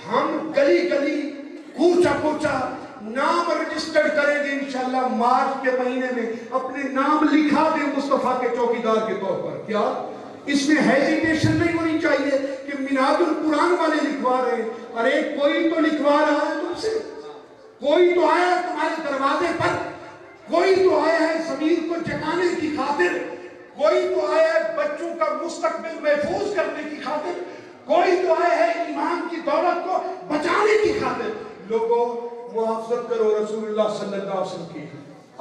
ہم گلی گلی کوچا کوچا نام رجسٹر کریں گے انشاءاللہ. مارچ کے مہینے میں اپنے نام لکھا دیں مصطفیٰ کے چوکیدار کے طور پر. کیا اس میں ہیزیٹیشن نہیں ہونی چاہیے کہ میلاد القرآن والے لکھوا رہے ہیں؟ ارے کوئی تو لکھوا رہا ہے تم سے، کوئی تو آیا ہے تمہارے دروازے پر، کوئی تو آیا ہے زمین کو جگانے کی خاطر، کوئی تو آیا ہے بچوں کا مستقبل محفوظ کرنے کی خاطر، کوئی تو آیا ہے ایمان کی دولت کو بچانے کی خاطر. لوگوں محافظت کرو رسول اللہ صلی اللہ علیہ وسلم کی،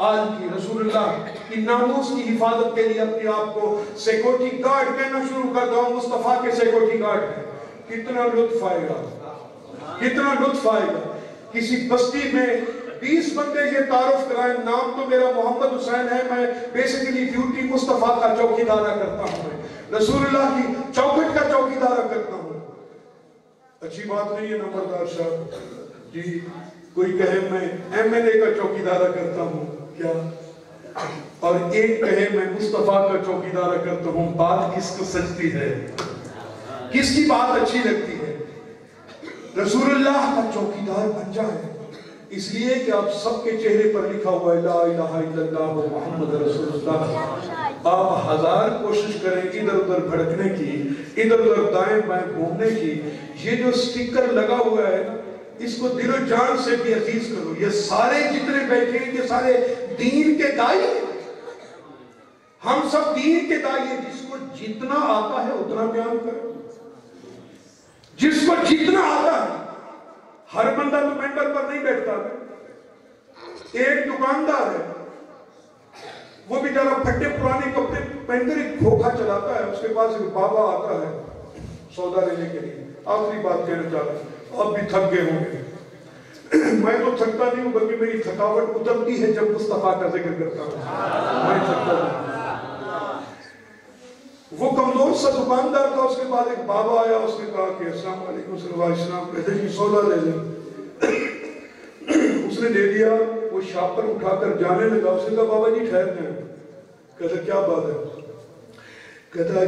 آل کی، رسول اللہ کی ناموس کی حفاظت کے لیے اپنے آپ کو سیکورٹی گارڈ کہنا شروع کر دو. مصطفیٰ کے سیکورٹی گارڈ ہے. کتنا لطف آئے گا، کتنا لطف آئے گا. کسی بستی میں 20 بندے یہ تعارف کرائیں نام تو میرا محمد حسین ہے، میں بیسیکلی ڈیوٹی مصطفیٰ کا چوکیدارہ کرتا ہوں، میں رسول اللہ کی چوکھٹ کا چوکیدارہ کرتا ہوں. اچھی بات نہیں ہے نمبردار صاحب جی کوئی کہے میں MLA کا چوکیدارہ کرتا ہوں کیا، اور ایک کہے میں مصطفیٰ کا چوکیدارہ کرتا ہوں. بات کس کو سچتی ہے؟ کس کی بات اچھی لگتی ہے؟ رسول اللہ کا چوکیدار بن جائے. اس لیے کہ آپ سب کے چہرے پر لکھا ہوا ہے لا الہ الا اللہ محمد رسول اللہ. آپ 1000 کوشش کریں ادھر ادھر بھڑکنے کی، ادھر ادھر دائیں بائیں گھومنے کی، یہ جو سٹیکر لگا ہوا ہے اس کو دل و جان سے بھی عزیز کرو. یہ سارے جتنے بیٹھے ہیں یہ سارے دین کے دائی ہیں. ہم سب دین کے داعی، جس کو جتنا آتا ہے اتنا بیان کرے، جس کو جتنا آتا ہے۔ ہر بندہ تو ممبر پر نہیں بیٹھتا ہے۔ ایک دکاندار ہے، وہ بیچارہ پھٹے پرانے کپڑے پہن کر ایک کھوکھا چلاتا ہے، اس کے پاس ایک بابا آتا ہے سودا لینے کے لیے۔ آخری بات کہنا چاہتا ہوں، اب بھی تھک گئے ہوں گے۔ میں تو تھکتا نہیں ہوں، بلکہ میری تھکاوٹ اترتی ہے جب مصطفیٰ کا ذکر کرتا ہوں، میں تھکتا نہیں۔ وہ کمزور سا دکاندار تھا، اس کے بعد ایک بابا آیا، اس نے کہا کہ السلام علیکم صلی اللہ علیہ وسلم، کہتے ہیں سودا لے لیں۔ اس نے دے دیا، وہ شاپر اٹھا کر جانے لگا۔ اس نے کہا بابا جی ٹھہر جائیں۔ کہتا کیا بات ہے؟ کہتا ہے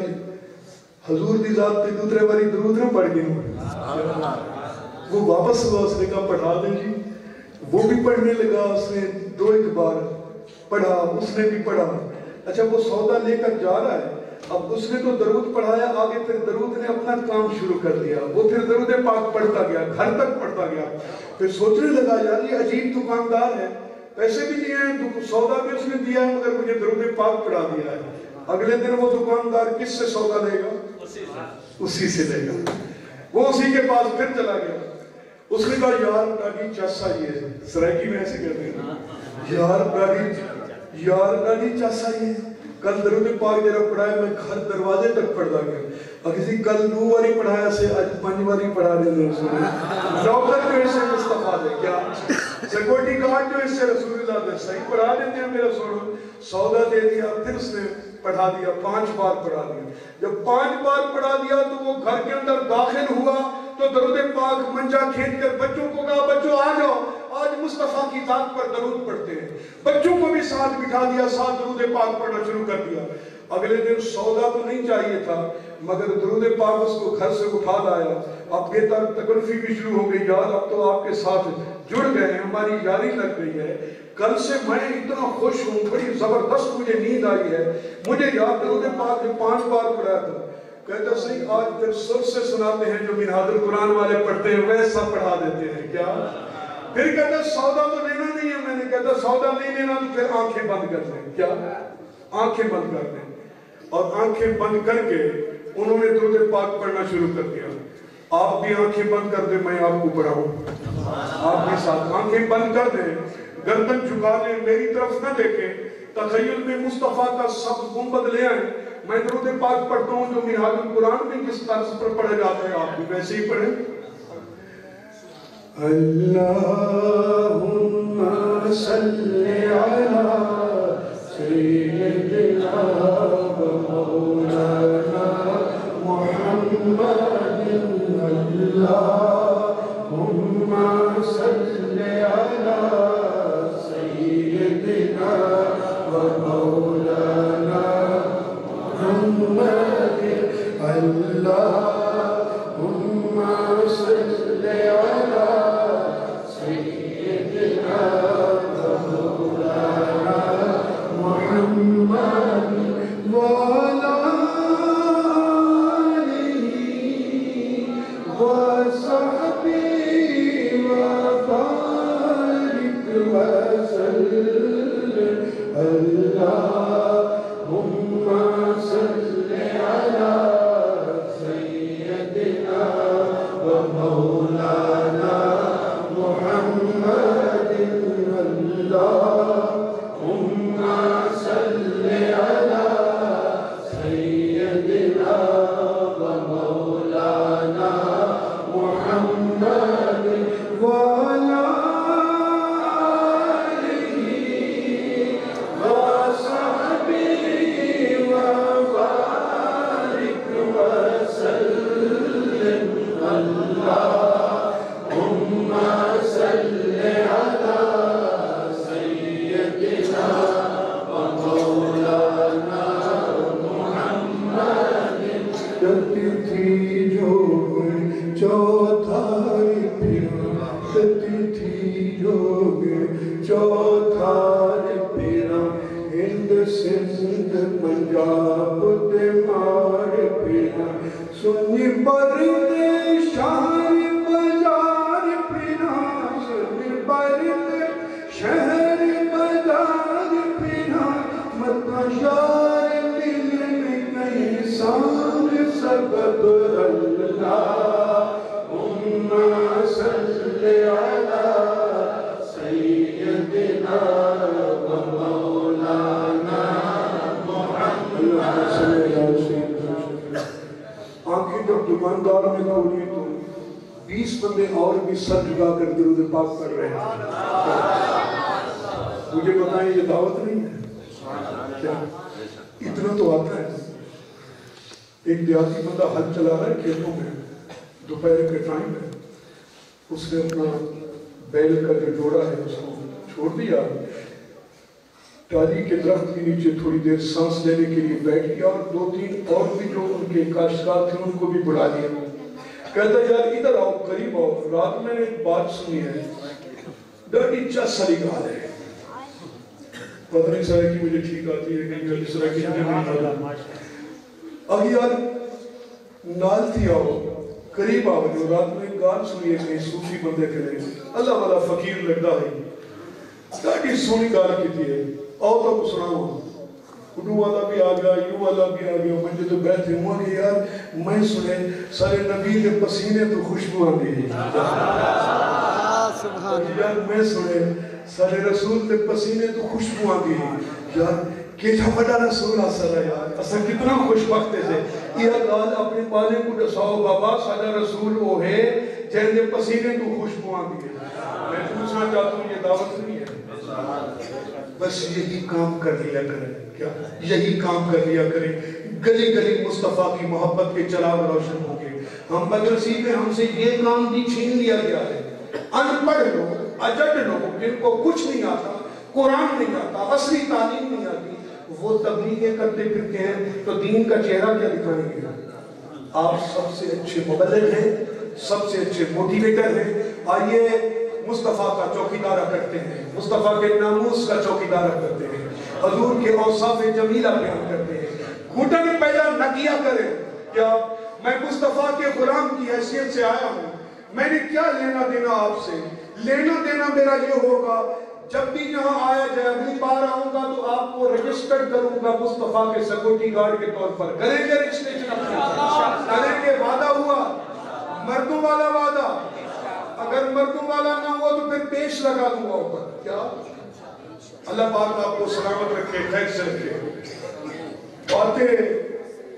حضور دی ذات پہ دوسرے باری درود نہ پڑھ گئے ہوں۔ وہ واپس ہوا، اس نے کہا پڑھا دیں جی۔ وہ بھی پڑھنے لگا، اس نے 2-1 بار پڑھا، اس نے بھی پڑھا۔ اچھا وہ سودا لے کر جا رہا ہے، اب اس نے تو درود پڑھایا، آگے پھر درود نے اپنا کام شروع کر دیا۔ وہ پھر درود پاک پڑھتا گیا، گھر تک پڑھتا گیا۔ پھر سوچنے لگا یار یہ عجیب دکاندار ہے، پیسے بھی دیے ہیں، سودا بھی اس نے دیا ہے، مگر مجھے درود پاک پڑھا دیا ہے۔ اگلے دن وہ دکاندار کس سے سودا لے گا؟ اسی سے لے گا۔ وہ اسی کے پاس پھر چلا گیا۔ اس نے کہا یار گاڑی چاسا یہ سرائکی میں ایسے کہتے ہیں، یار گاڑی چاسا یہ کل درود پاک جرا پڑھایا، میں گھر دروازے تک پڑھتا گیا۔ کسی کل 2 باری پڑھایا سے آج 5 باری پڑھا دے دے رسول اللہ۔ ڈاکٹر جو اس سے مصطفیٰ دے کیا؟ سیکورٹی گارڈ جو اس سے رسول اللہ دے صحیح پڑھا دیتے ہیں میرا سودا دے دیا۔ پھر اس نے پڑھا دیا، 5 بار پڑھا دیا۔ جب 5 بار پڑھا دیا تو وہ گھر کے اندر داخل ہوا تو درود پاک منجا کھینچ کر بچوں کو کہا بچوں آ جاؤ، آج مصطفیٰ کی ذات پر درود پڑھتے ہیں۔ بچوں کو بھی ساتھ بٹھا دیا، ساتھ درود پاک پڑھنا شروع کر دیا۔ اگلے دن سودا تو نہیں چاہیے تھا، مگر درود پاک اس کو گھر سے اٹھا لایا۔ اب بے تکلفی بھی شروع ہو گئی، یار اب تو آپ کے ساتھ جڑ گئے ہیں، ہماری یاری لگ گئی ہے، کل سے میں اتنا خوش ہوں، بڑی زبردست مجھے نیند آئی ہے، مجھے یاد درود پاک 5 بار پڑھایا تھا۔ کہتا صحیح آج پھر سر سے سناتے ہیں جو منہاج القرآن والے پڑھتے ہیں ویسا پڑھا دیتے ہیں کیا؟ پھر کہتا سودا تو لینا نہیں ہے، میں نے کہتا سودا نہیں لینا تو پھر آنکھیں بند کر دیں۔ کیا؟ آنکھیں بند کر دیں۔ اور آنکھیں بند کر کے انہوں نے درود پاک پڑھنا شروع کر دیا۔ آپ بھی آنکھیں بند کر دیں، میں آپ کو پڑھاؤں آپ کے ساتھ۔ آنکھیں بند کر دیں، گردن جھکا دیں، میری طرف نہ دیکھیں، تخیل میں مصطفیٰ کا سبز گنبد لے آئیں۔ میں درود پاک پڑھتا ہوں جو منہاج القرآن میں جس طرز پر پڑھے جاتے ہیں، آپ بھی ویسے ہی پڑھیں۔ اللہم صلی علی سیدنا و مولانا محمد، اللہم صلی علی سیدنا و مولانا محمد، اللہم صلی علی سیدنا و مولانا محمد وعلی آلہ وصحبہ وبارک وسلم، اللہم صلی علی سیدنا و مولانا محمد، اللہم صلی علی سیدنا و مولانا محمد وعلی شہر بازار پھرا مت شار دکاندار میں کھولی تو 20 بندے اور بھی سر جھکا کر درود پاک پڑھ رہے ہیں. مجھے بتائیں یہ دعوت نہیں ہے کیا؟ اتنا تو آتا ہے. ایک دیہاتی بندہ ہل چلا رہا ہے کھیتوں میں دوپہر کے ٹائم میں. اس نے اپنا بیل کا جو جوڑا ہے اس کو چھوڑ دیا, ٹالی کے درخت کے نیچے تھوڑی دیر سانس لینے کے لیے بیٹھ گیا, اور 2-3 اور بھی جو ان کے کاشتکار تھے ان کو بھی بلا دیا. کہتا یار ادھر آؤ, قریب آؤ, رات میں نے ایک بات سنی ہے, ڈرٹی چس ساری گال ہے. پتہ نہیں سارے کی مجھے ٹھیک آتی ہے کہ اس طرح کی مجھے نہیں آتی. اب یار نالتی آؤ, قریب آؤ, جو رات میں ایک گال سنی ہے کہ صوفی بندے کرے, اللہ والا فقیر لگتا ہے, ڈرٹی سونی گال کی تھی ہے. آؤ تو کچھ سناؤ. اڈو والا بھی آ گیا, یوں والا بھی آ گیا. مجھے تو بیٹھے ہوا کہ یار میں سنے سارے نبی کے پسینے تو خوشبو آتی ہے, یار میں سنے سارے رسول کے پسینے تو خوشبو آتی ہے. یار کیسا بڑا رسول آسر ہے یار, اصلا کتنا خوش وقت سے یہ گال اپنے پالے کو دساؤ بابا سارا رسول وہ ہے جن کے پسینے تو خوشبو آتی ہے. میں پوچھنا چاہتا ہوں یہ دعوت نہیں ہے, بس یہی کام کر لیا کریں. کیا یہی کام کر لیا کریں. گلی گلی مصطفیٰ کی محبت کے چراغ روشن ہوں گے. ہم مدرسی میں ہم سے یہ کام بھی چھین لیا گیا ہے. ان پڑھ لوگ, اجڑ لوگ جن کو کچھ نہیں آتا, قرآن نہیں آتا, عصری تعلیم نہیں آتی, وہ تبلیغیں کرتے پھرتے ہیں تو دین کا چہرہ کیا دکھائیں گے؟ آپ سب سے اچھے مبلغ ہیں, سب سے اچھے موٹیویٹر ہیں. آئیے مصطفیٰ کا چوکیدارہ کرتے ہیں, مصطفیٰ کے ناموس کا چوکیدارہ کرتے ہیں, حضور کے اوصاف جمیلہ بیان کرتے ہیں. گھٹن پیدا نہ کیا کریں. کیا میں مصطفیٰ کے غلام کی حیثیت سے آیا ہوں, میں نے کیا لینا دینا آپ سے؟ لینا دینا میرا یہ ہوگا جب بھی یہاں آیا جائے, اگلی بار آؤں گا تو آپ کو رجسٹر کروں گا مصطفیٰ کے سیکورٹی گارڈ کے طور پر. کریں گے رجسٹریشن کریں گے؟ وعدہ ہوا, مردوں والا وعدہ. اگر مردوں والا نہ ہوا تو پھر پیش لگا دوں گا اوپر. کیا اللہ پاک آپ کو سلامت رکھے, خیر سے رکھے. باتیں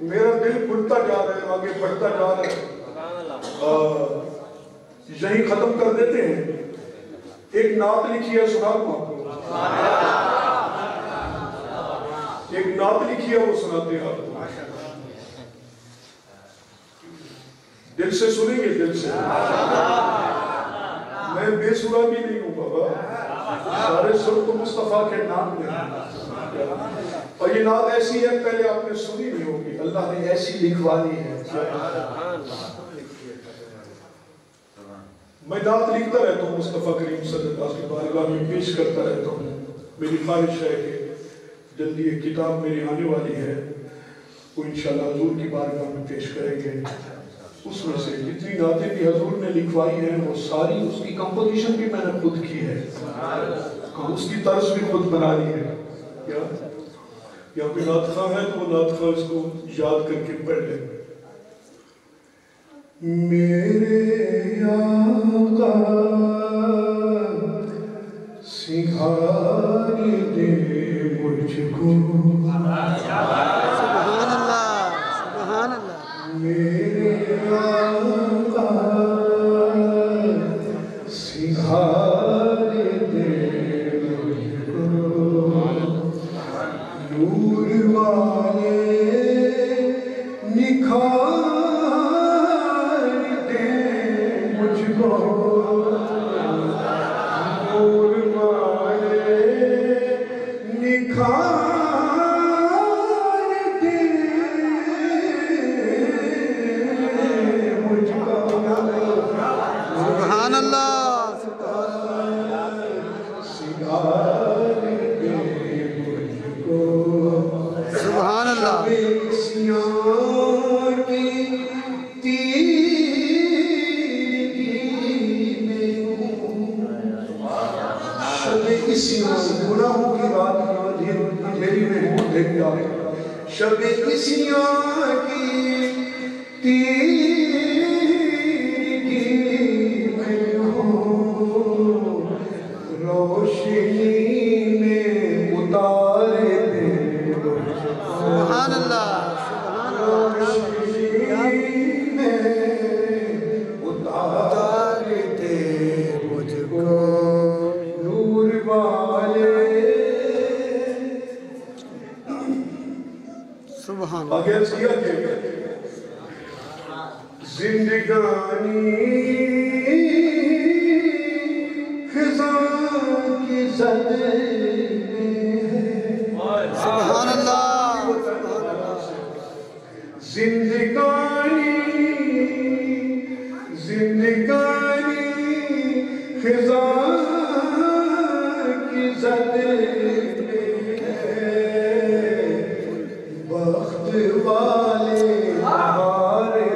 میرا دل بڑھتا جا رہا ہے, آگے بڑھتا جا رہا ہے, یہی ختم کر دیتے ہیں. ایک نعت لکھی ہے, سنا دوں آپ کو. ایک نعت لکھی ہے, وہ سناتے ہیں آپ کو. دل سے سنیں گے, دل سے. میں بے سرا بھی نہیں ہوں بابا, سارے سر تو مصطفیٰ کے نام میں. اور یہ نعت ایسی ہے پہلے آپ نے سنی نہیں ہوگی, اللہ نے ایسی لکھوا دی ہے. میں نعت لکھتا رہتا ہوں, مصطفیٰ کریم صلی اللہ علیہ وسلم کی بارگاہ میں پیش کرتا رہتا ہوں. میری خواہش ہے کہ جلدی ایک کتاب میری آنے والی ہے, وہ انشاءاللہ حضور کی بارگاہ میں پیش کریں گے. اس میں سے جتنی نعتیں بھی حضور نے لکھوائی ہیں وہ ساری, اس کی کمپوزیشن بھی میں نے خود کی ہے, اس کی طرز بھی خود بنا لی ہے. یا کوئی نعت خواہ ہے تو وہ نعت خواہ اس کو یاد کر کے پڑھ لیں. میرے آقا سکھا دے مجھ کو, سبحان اللہ, سبحان اللہ. میرے آقا سکھا دے مجھ کو, نور والے نکھار شب اسیاں کی تیرگی میں ہوں, روشنی میں اتارے دے. سبحان اللہ, روشنی میں آگے عرض کیا کہ زندگانی خزاں کی زد سبحان اللہ زندگانی خزاں کی زد بخت والے ہمارے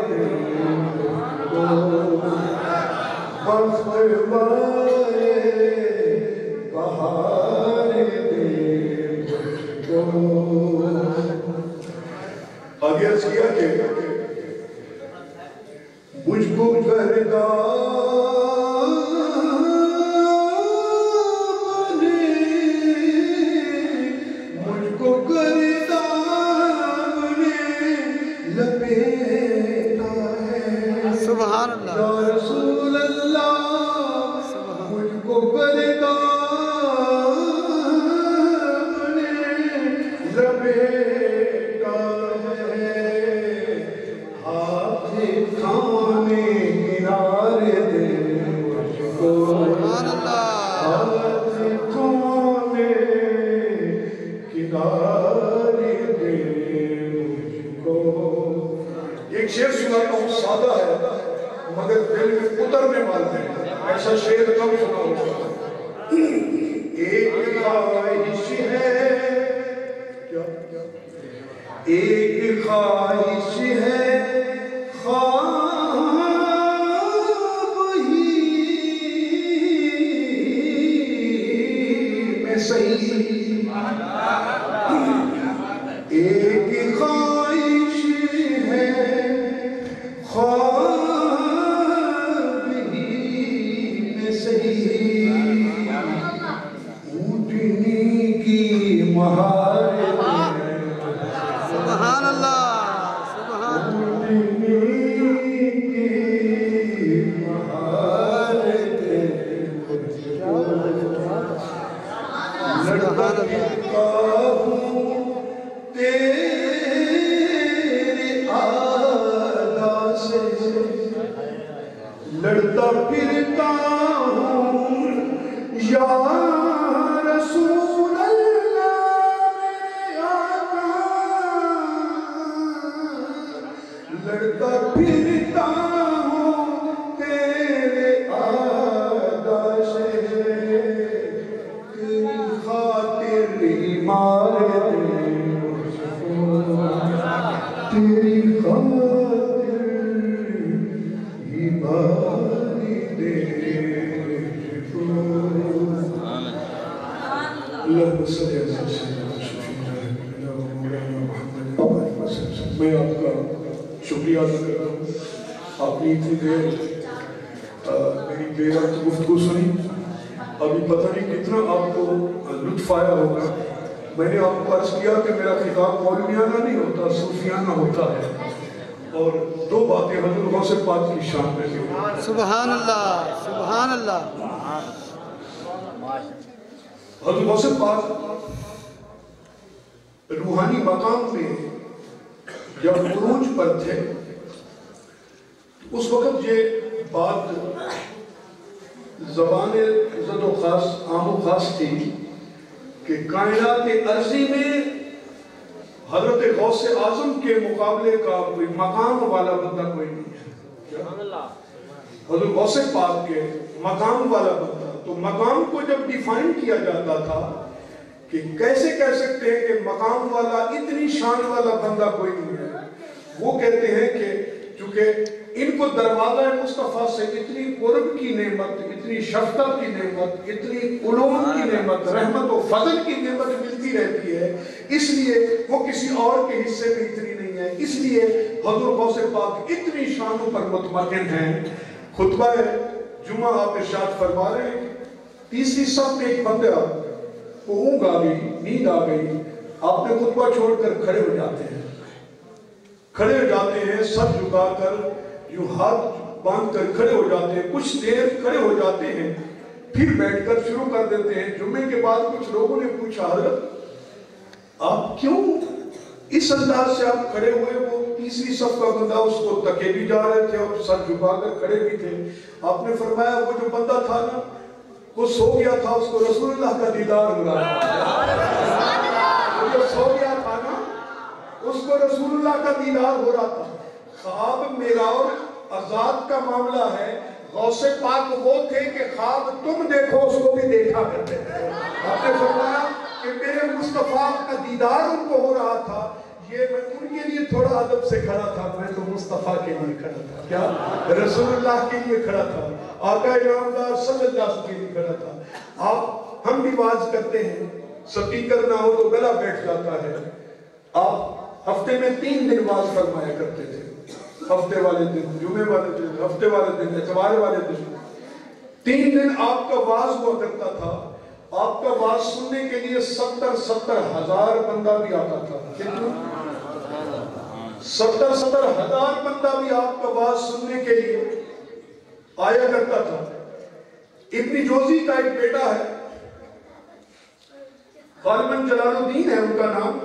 بخت والے بہارے آگے عرض کیا کہ مجھ کو گردان لپیٹا ہے سبحان اللہ یا رسول اللہ مجھ کو گردان لپیٹا ہے ہاتھ تھامے کنارے دے مجھ کو سبحان اللہ ہاتھ تھامے کنارے دے مجھ کو ایک شعر سناتا ہوں سادہ ہے مگر دل میں اترنے والا ہے ایسا شعر کم سنا ہوگا ایک خواہش ہے ایک خواہش ہے خواب ہی میں صحیح ایک خواہش ہے خواب ہی میں صحیح اونٹنی کی مہارت سبحان اللہ سبحان لڑتا پھرتا ہوں یا رسول اللہ میرے آقا لڑتا پھرتا ہوں تیرے آقا سے تیری خاطر مار دے تیری خاطر مار دے اللہم صلی اللہ علیہ وسلم میں آپ کا شکریہ ادا کرتا ہوں آپ نے اتنی دیر میری بے وقت گفتگو سنی ابھی پتہ نہیں کتنا آپ کو لطف آیا ہوگا میں نے آپ کو عرض کیا کہ میرا خطاب مولویانہ نہیں ہوتا صوفیانہ ہوتا ہے اور دو باتیں حضرت غوث پاک کی شان میں ہیں سبحان اللہ سبحان اللہ حضرت غوث پاک روحانی مقام میں جب عروج پر تھے اس وقت یہ بات زبان عزت و خاص عام و خاص تھی کہ کائنات ارضی میں حضرت غوث اعظم کے مقابلے کا کوئی مقام والا بندہ کوئی نہیں ہے حضرت غوث پاک کے مقام والا بندہ تو مقام کو جب ڈیفائن کیا جاتا تھا کہ کیسے کہہ سکتے ہیں کہ مقام والا اتنی شان والا بندہ کوئی نہیں ہے وہ کہتے ہیں کہ چونکہ ان کو دروازہ مصطفیٰ سے اتنی قرب کی نعمت اتنی شفقت کی نعمت اتنی علوم کی نعمت رحمت و فضل کی نعمت ملتی رہتی ہے اس لیے وہ کسی اور کے حصے میں اتنی نہیں ہے اس لیے حضور غوث پاک اتنی شانوں پر متمکن ہیں خطبہ جمعہ آپ ارشاد فرما رہے ہیں تیسری صف میں ایک بندہ کو اونگ آ گئی نیند آ گئی آپ نے خطبہ چھوڑ کر کھڑے ہو جاتے ہیں سر جھکا کر یوں ہاتھ باندھ کر کھڑے ہو جاتے ہیں کچھ دیر کھڑے ہو جاتے ہیں پھر بیٹھ کر شروع کر دیتے ہیں جمعے کے بعد کچھ لوگوں نے پوچھا حضرت آپ کیوں اس انداز سے آپ کھڑے ہوئے، وہ تیسری صف کا بندہ اس کو تکے بھی جا رہے تھے اور سر جھکا کر کھڑے بھی تھے. آپ نے فرمایا وہ جو بندہ تھا نا وہ سو گیا تھا، اس کو رسول اللہ کا دیدار ہو رہا تھا. وہ جو سو گیا تھا نا اس کو رسول اللہ کا دیدار ہو رہا تھا. خواب میرا اور آزاد کا معاملہ ہے. غوث پاک وہ تھے کہ خواب تم دیکھو اس کو بھی دیکھا کرتے تھے. آپ نے فرمایا کہ میرے مصطفیٰ کا دیدار ان کو ہو رہا تھا. یہ میں ان کے لیے تھوڑا ادب سے کھڑا تھا، میں تو مصطفیٰ کے لیے کھڑا تھا. کیا رسول اللہ کے لیے کھڑا تھا، آقا انعامدار صلی اللہ علیہ وسلم کے لیے کھڑا تھا. آپ ہم بھی واز کرتے ہیں، سپیکر نہ ہو تو گلا بیٹھ جاتا ہے. آپ ہفتے میں 3 دن واز فرمایا کرتے تھے. ہفتے والے دن، جمعے والے دن، ہفتے والے دن، اتوار والے دن. 3 دن آپ کا واز ہوا کرتا تھا. آپ کا واز سننے کے لیے 70 ہزار بندہ بھی آتا تھا. کتنا؟ 70 ہزار بندہ بھی آپ کا واز سننے کے لیے آیا کرتا تھا. ابن جوزی کا ایک بیٹا ہے، غالباً جلال الدین ہے ان کا نام.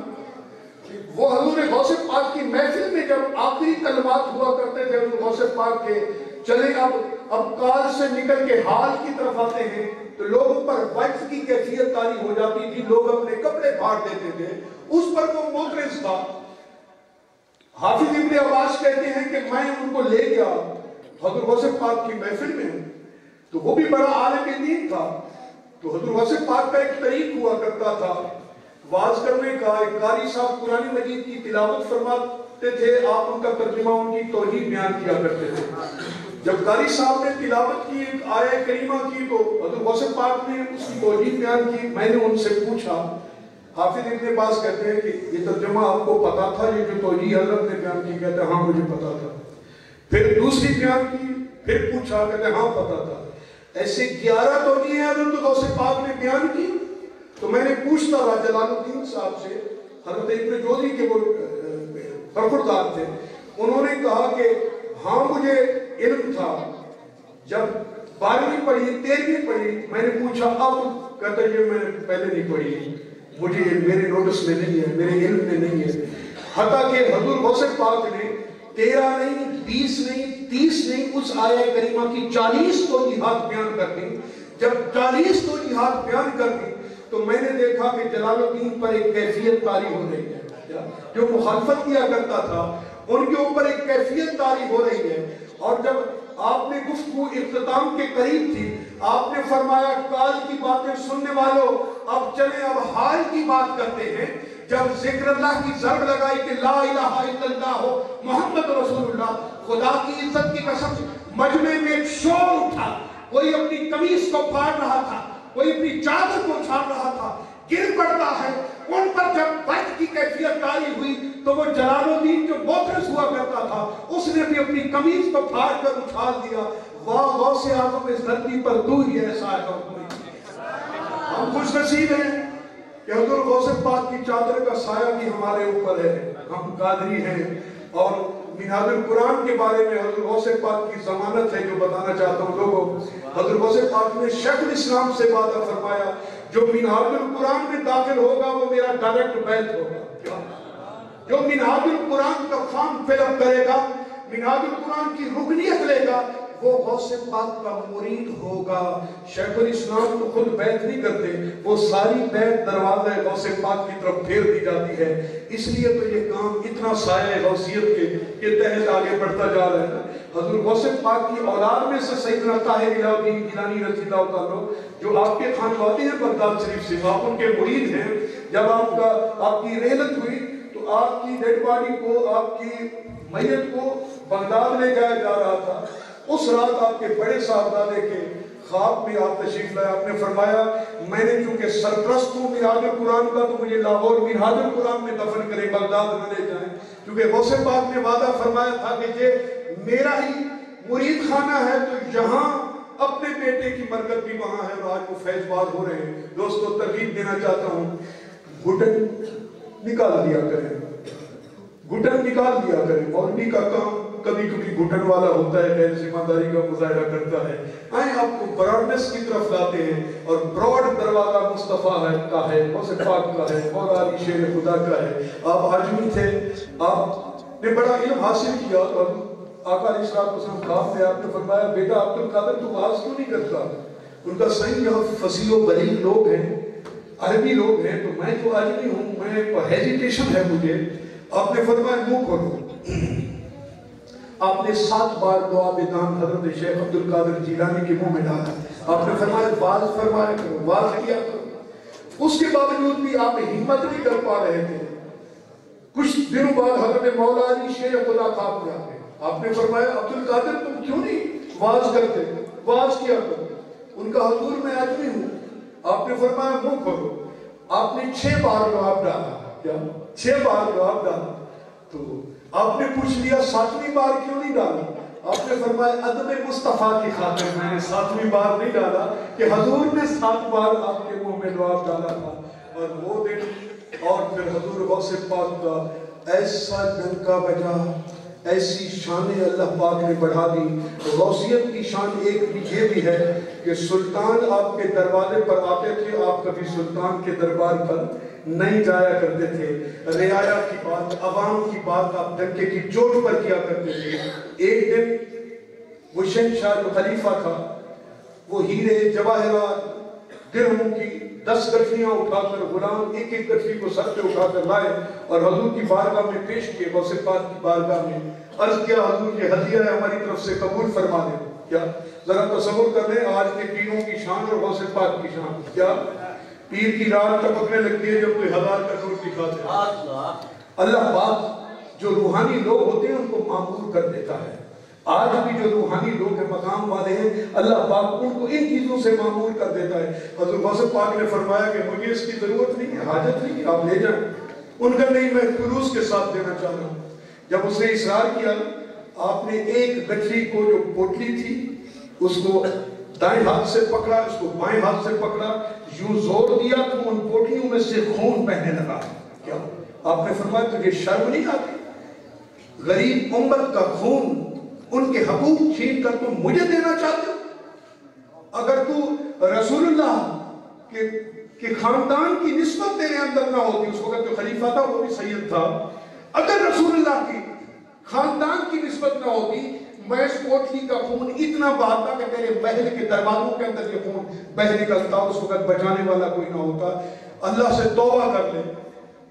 وہ حضور غوث پاک کی محفل میں جب آخری کلمات ہوا کرتے تھے حضور غوث پاک کے، چلے اب کال سے نکل کے حال کی طرف آتے ہیں، تو لوگوں پر وقت کی کیفیت طاری ہو جاتی تھی. لوگ اپنے کپڑے پھاڑ دیتے تھے. اس پر وہ معترض تھا. حافظ ابن عباس کہتے ہیں کہ میں ان کو لے گیا حضور غوث پاک کی محفل میں، تو وہ بھی بڑا عالم دین تھا. تو حضور غوث پاک کا ایک طریق ہوا کرتا تھا واز کرنے کا. ایک قاری صاحب قرآن مجید کی تلاوت فرماتے تھے، آپ ان کا ترجمہ ان کی توحید بیان کیا کرتے تھے. جب قاری صاحب نے تلاوت کی ایک آیہ کریمہ کی تو حضور غوث پاک نے اس کی توحید بیان کی. میں نے ان سے پوچھا، حافظ ابن عباس کہتے ہیں کہ یہ ترجمہ آپ کو پتا تھا، یہ جو توحید حضرت نے بیان کی؟ کہتے ہیں ہاں مجھے پتا تھا. پھر دوسری بیان کی، پھر پوچھا، کہتے ہیں ہاں پتا تھا. ایسے 11 توحید حضرت غوث پاک نے بیان کی. تو میں نے پوچھتا رہا جلال الدین صاحب سے، حضرت ابن جوزی کے وہ برخوردار تھے. انہوں نے کہا کہ ہاں مجھے علم تھا. جب 12ویں پڑھی، 13ویں پڑھی، میں نے پوچھا اب؟ کہتا یہ میں نے پہلے نہیں پڑھی، مجھے میرے نوٹس میں نہیں ہے، میرے علم میں نہیں ہے. حتیٰ کہ حضور غوث پاک نے 13 نہیں، 20 نہیں، 30 نہیں، اس آیہ کریمہ کی 40 توجیہات بیان کر دی. جب 40 توجیہات بیان کر دی تو میں نے دیکھا کہ جلال الدین پر ایک کیفیت طاری ہو رہی ہے. جو مخالفت کیا کرتا تھا ان کے اوپر ایک کیفیت طاری ہو رہی ہے. اور جب آپ نے گفتگو اختتام کے قریب تھی، آپ نے فرمایا کال کی باتیں سننے والوں اب چلیں اب حال کی بات کرتے ہیں. جب ذکر اللہ کی ضرب لگائی کہ لا الہ الا اللہ محمد رسول اللہ، خدا کی عزت کی قسم مجمع میں ایک شور اٹھا. کوئی اپنی قمیص کو پھاڑ رہا تھا، کوئی اپنی چادر کو چھاڑ رہا تھا. گر پڑتا ہے ان پر. جب وقت کی کیفیت طاری ہوئی تو وہ جلال الدین جو معترض ہوا کرتا تھا اس نے بھی اپنی قمیص کو پھاڑ کر اچھال دیا. واہ غوث اعظم اس دھرتی پر تو ہی ایسا ہے. ہم خوش نصیب ہیں کہ حضور غوث پاک کی چادر کا سایہ بھی ہمارے اوپر ہے. ہم قادری ہیں. اور منہاج القرآن کے بارے میں حضور غوث پاک کی ضمانت ہے جو بتانا چاہتا ہوں لوگوں. حضور غوث پاک نے شیخ الاسلام سے وعدہ فرمایا جو منہاج القرآن میں داخل ہوگا وہ میرا ڈائریکٹ بیت ہوگا. جو منہاج القرآن کا فارم فل اپ کرے گا، منہاج القرآن کی رکنیت لے گا، وہ غوث پاک کا مرید ہوگا. شیخ الاسلام تو خود بیعت نہیں کرتے، وہ ساری بیعت دروازہ غوث پاک کی طرف پھیر دی جاتی ہے. اس لیے تو یہ کام اتنا سایہ غوثیت کے تحت آگے بڑھتا جا رہا ہے. حضور غوث پاک کی اولاد میں سے سیدنا طاہر الہ الدین گیلانی رضی اللہ تعالیٰ جو آپ کے خانواتے ہیں بغداد شریف سے، آپ ان کے مرید ہیں. جب آپ کی رحلت ہوئی تو آپ کی ڈیڈ باڈی کو، آپ کی میت کو بغداد لے جایا جا رہا تھا. اس رات آپ کے بڑے صاحبزادے کے خواب میں آپ تشریف لائے. آپ نے فرمایا میں نے چونکہ سرپرست ہوں منہاج القرآن کا تو مجھے لاہور منہاج القرآن میں دفن کریں، بغداد نہ لے جائیں. کیونکہ غوث پاک نے وعدہ فرمایا تھا کہ یہ میرا ہی مرید خانہ ہے تو یہاں اپنے بیٹے کی برکت بھی وہاں ہے. اور آج وہ فیض باز ہو رہے ہیں. دوستو ترغیب دینا چاہتا ہوں، گھٹن نکال دیا کریں، گھٹن نکال دیا کریں. مولوی کا کام کبھی کبھی گھٹن والا ہوتا ہے، غیر ذمہ داری کا مظاہرہ کرتا ہے، آئیں آپ کو براڈنس کی طرف لاتے ہیں، اور براڈ دروازہ مصطفیٰ کا ہے، غوث پاک کا ہے، مولا علی شیر خدا کا ہے۔ آپ آجمی تھے، آپ نے بڑا علم حاصل کیا، اور آقا علیہ السلام خواب میں آپ نے فرمایا بیٹا عبد القادر تو واز کیوں نہیں کرتا؟ ان کا صحیح یہاں فصیح و بلیغ لوگ ہیں، عربی لوگ ہیں، تو میں تو آجمی ہوں، میں ہیزیٹیشن ہے مجھے۔ آپ نے فرمایا منہ کھولو۔ آپ نے 7 بار دعا بدان حضرت شیخ عبد القادر جیلانی کے منہ میں ڈالا۔ آپ نے فرمایا واز فرمایا کرو، واز کیا کرو۔ اس کے باوجود بھی آپ ہمت نہیں کر پا رہے تھے۔ کچھ دنوں بعد حضرت مولا علی شیر خدا خواب میں آ گئے۔ آپ نے فرمایا عبد القادر تم کیوں نہیں واز کرتے؟ واز کیا کرو۔ ان کا حضور میں آدمی ہوں۔ آپ نے فرمایا منہ کھولو۔ آپ نے 6 بار جواب ڈالا۔ کیا 6 بار جواب ڈالا؟ تو آپ نے پوچھ لیا 7ویں بار کیوں نہیں ڈالا؟ آپ نے فرمایا ادب مصطفیٰ کی خاطر میں نے 7ویں بار نہیں ڈالا کہ حضور نے 7 بار آپ کے منہ میں جواب ڈالا تھا۔ اور وہ دن اور پھر حضور غوث پاک کا ایسا ڈنکا بجا، ایسی شان اللہ پاک نے بڑھا دی۔ غوثیت کی شان ایک یہ بھی ہے کہ سلطان آپ کے دروازے پر آتے تھے، آپ کبھی سلطان کے دربار پر نہیں جایا کرتے تھے۔ رعایا کی بات، عوام کی بات آپ ڈنکے کی چوٹ پر کیا کرتے تھے۔ ایک دن وہ شہنشاہ جو خلیفہ تھا، وہ ہیرے جواہرات درہموں کی 10 گٹھلیاں اٹھا کر غلام ایک ایک گٹھلی کو سر پہ اٹھا کر لائے اور حضور کی بارگاہ میں پیش کیے۔ غوث پاک کی بارگاہ میں عرض کیا حضور یہ ہدیہ ہے ہماری طرف سے، قبول فرما دیں۔ کیا ذرا تصور کر لیں آج کے پیروں کی شان اور غوث پاک کی شان۔ کیا پیر کی رات ٹپکنے لگتی ہے جب کوئی 1000 کا نوٹ دکھاتے ہیں۔ اللہ پاک جو روحانی لوگ ہوتے ہیں ان کو معمور کر دیتا ہے۔ آج بھی جو روحانی لوگ ہیں، مقام والے ہیں، اللہ پاک ان کو ان چیزوں سے معمور کر دیتا ہے۔ حضرت غوث پاک نے فرمایا کہ مجھے اس کی ضرورت نہیں ہے، حاجت نہیں ہے، آپ لے جائیں۔ ان کا نہیں، میں خلوص کے ساتھ دینا چاہ رہا ہوں۔ جب اس نے اصرار کیا، آپ نے ایک گٹھلی کو جو پوٹلی تھی اس کو دائیں ہاتھ سے پکڑا، اس کو بائیں ہاتھ سے پکڑا، یوں زور دیا تو ان پوٹلیوں میں سے خون بہنے لگا۔ کیا آپ نے فرمایا تجھے شرم نہیں آتی؟ غریب امت کا خون، ان کے حقوق چھین کر تم مجھے دینا چاہتے ہو؟ اگر تو رسول اللہ کے خاندان کی نسبت تیرے اندر نہ ہوتی، اس وقت جو خلیفہ تھا وہ بھی سید تھا، اگر رسول اللہ کی خاندان کی نسبت نہ ہوتی، میں اس پوٹلی کا خون اتنا بہاتا کہ تیرے محل کے دروازوں کے اندر یہ خون بہہ نکلتا، اس وقت بچانے والا کوئی نہ ہوتا۔ اللہ سے توبہ کر لے،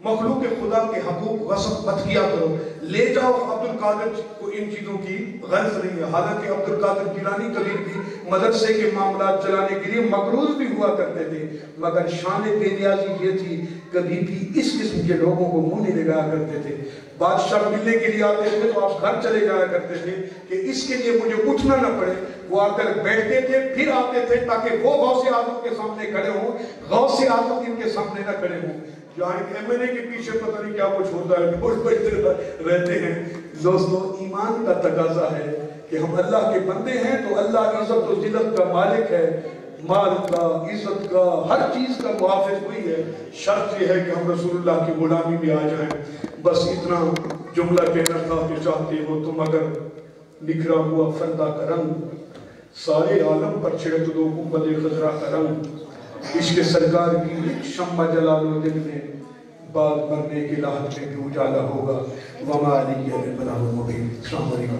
مخلوق خدا کے حقوق غصب مت کیا کرو، لے جاؤ۔ عبد القادر کو ان چیزوں کی غرض نہیں ہے، حالانکہ عبد القادر جیلانی کبھی بھی مدرسے کے معاملات چلانے کے لیے مقروض بھی ہوا کرتے تھے، مگر شان بے نیازی یہ تھی کبھی بھی اس قسم کے لوگوں کو منہ نہیں لگایا کرتے تھے۔ بادشاہ ملنے کے لیے آتے تھے تو آپ گھر چلے جایا کرتے تھے کہ اس کے لیے مجھے اٹھنا نہ پڑے۔ وہ آ کر بیٹھتے تھے، پھر آتے تھے تاکہ وہ غوث اعظم کے سامنے کھڑے ہوں، غوث اعظم ان کے سامنے نہ کھڑے ہوں۔ جہاں ایک MNA کے پیچھے پتہ نہیں کیا کچھ ہوتا ہے، ڈھول بجتے رہتے ہیں۔ دوستو ایمان کا تقاضا ہے کہ ہم اللہ کے بندے ہیں تو اللہ عزت و ذلت کا مالک ہے، مال کا، عزت کا، ہر چیز کا محافظ وہی ہے۔ شرط یہ ہے کہ ہم رسول اللہ کی غلامی میں آ جائیں۔ بس اتنا جملہ کہنا تھا کہ چاہتے ہو تم اگر نکھرا ہوا فردہ کا رنگ، سارے عالم پر چھڑک دو گنبد خضرا کا رنگ، عشق سرکار کی ایک شمع جلا لو دل میں، بعد مرنے کی لاحت میں بھی اجالا ہوگا۔ وما علیہ البلاغ المبین۔ السلام علیکم۔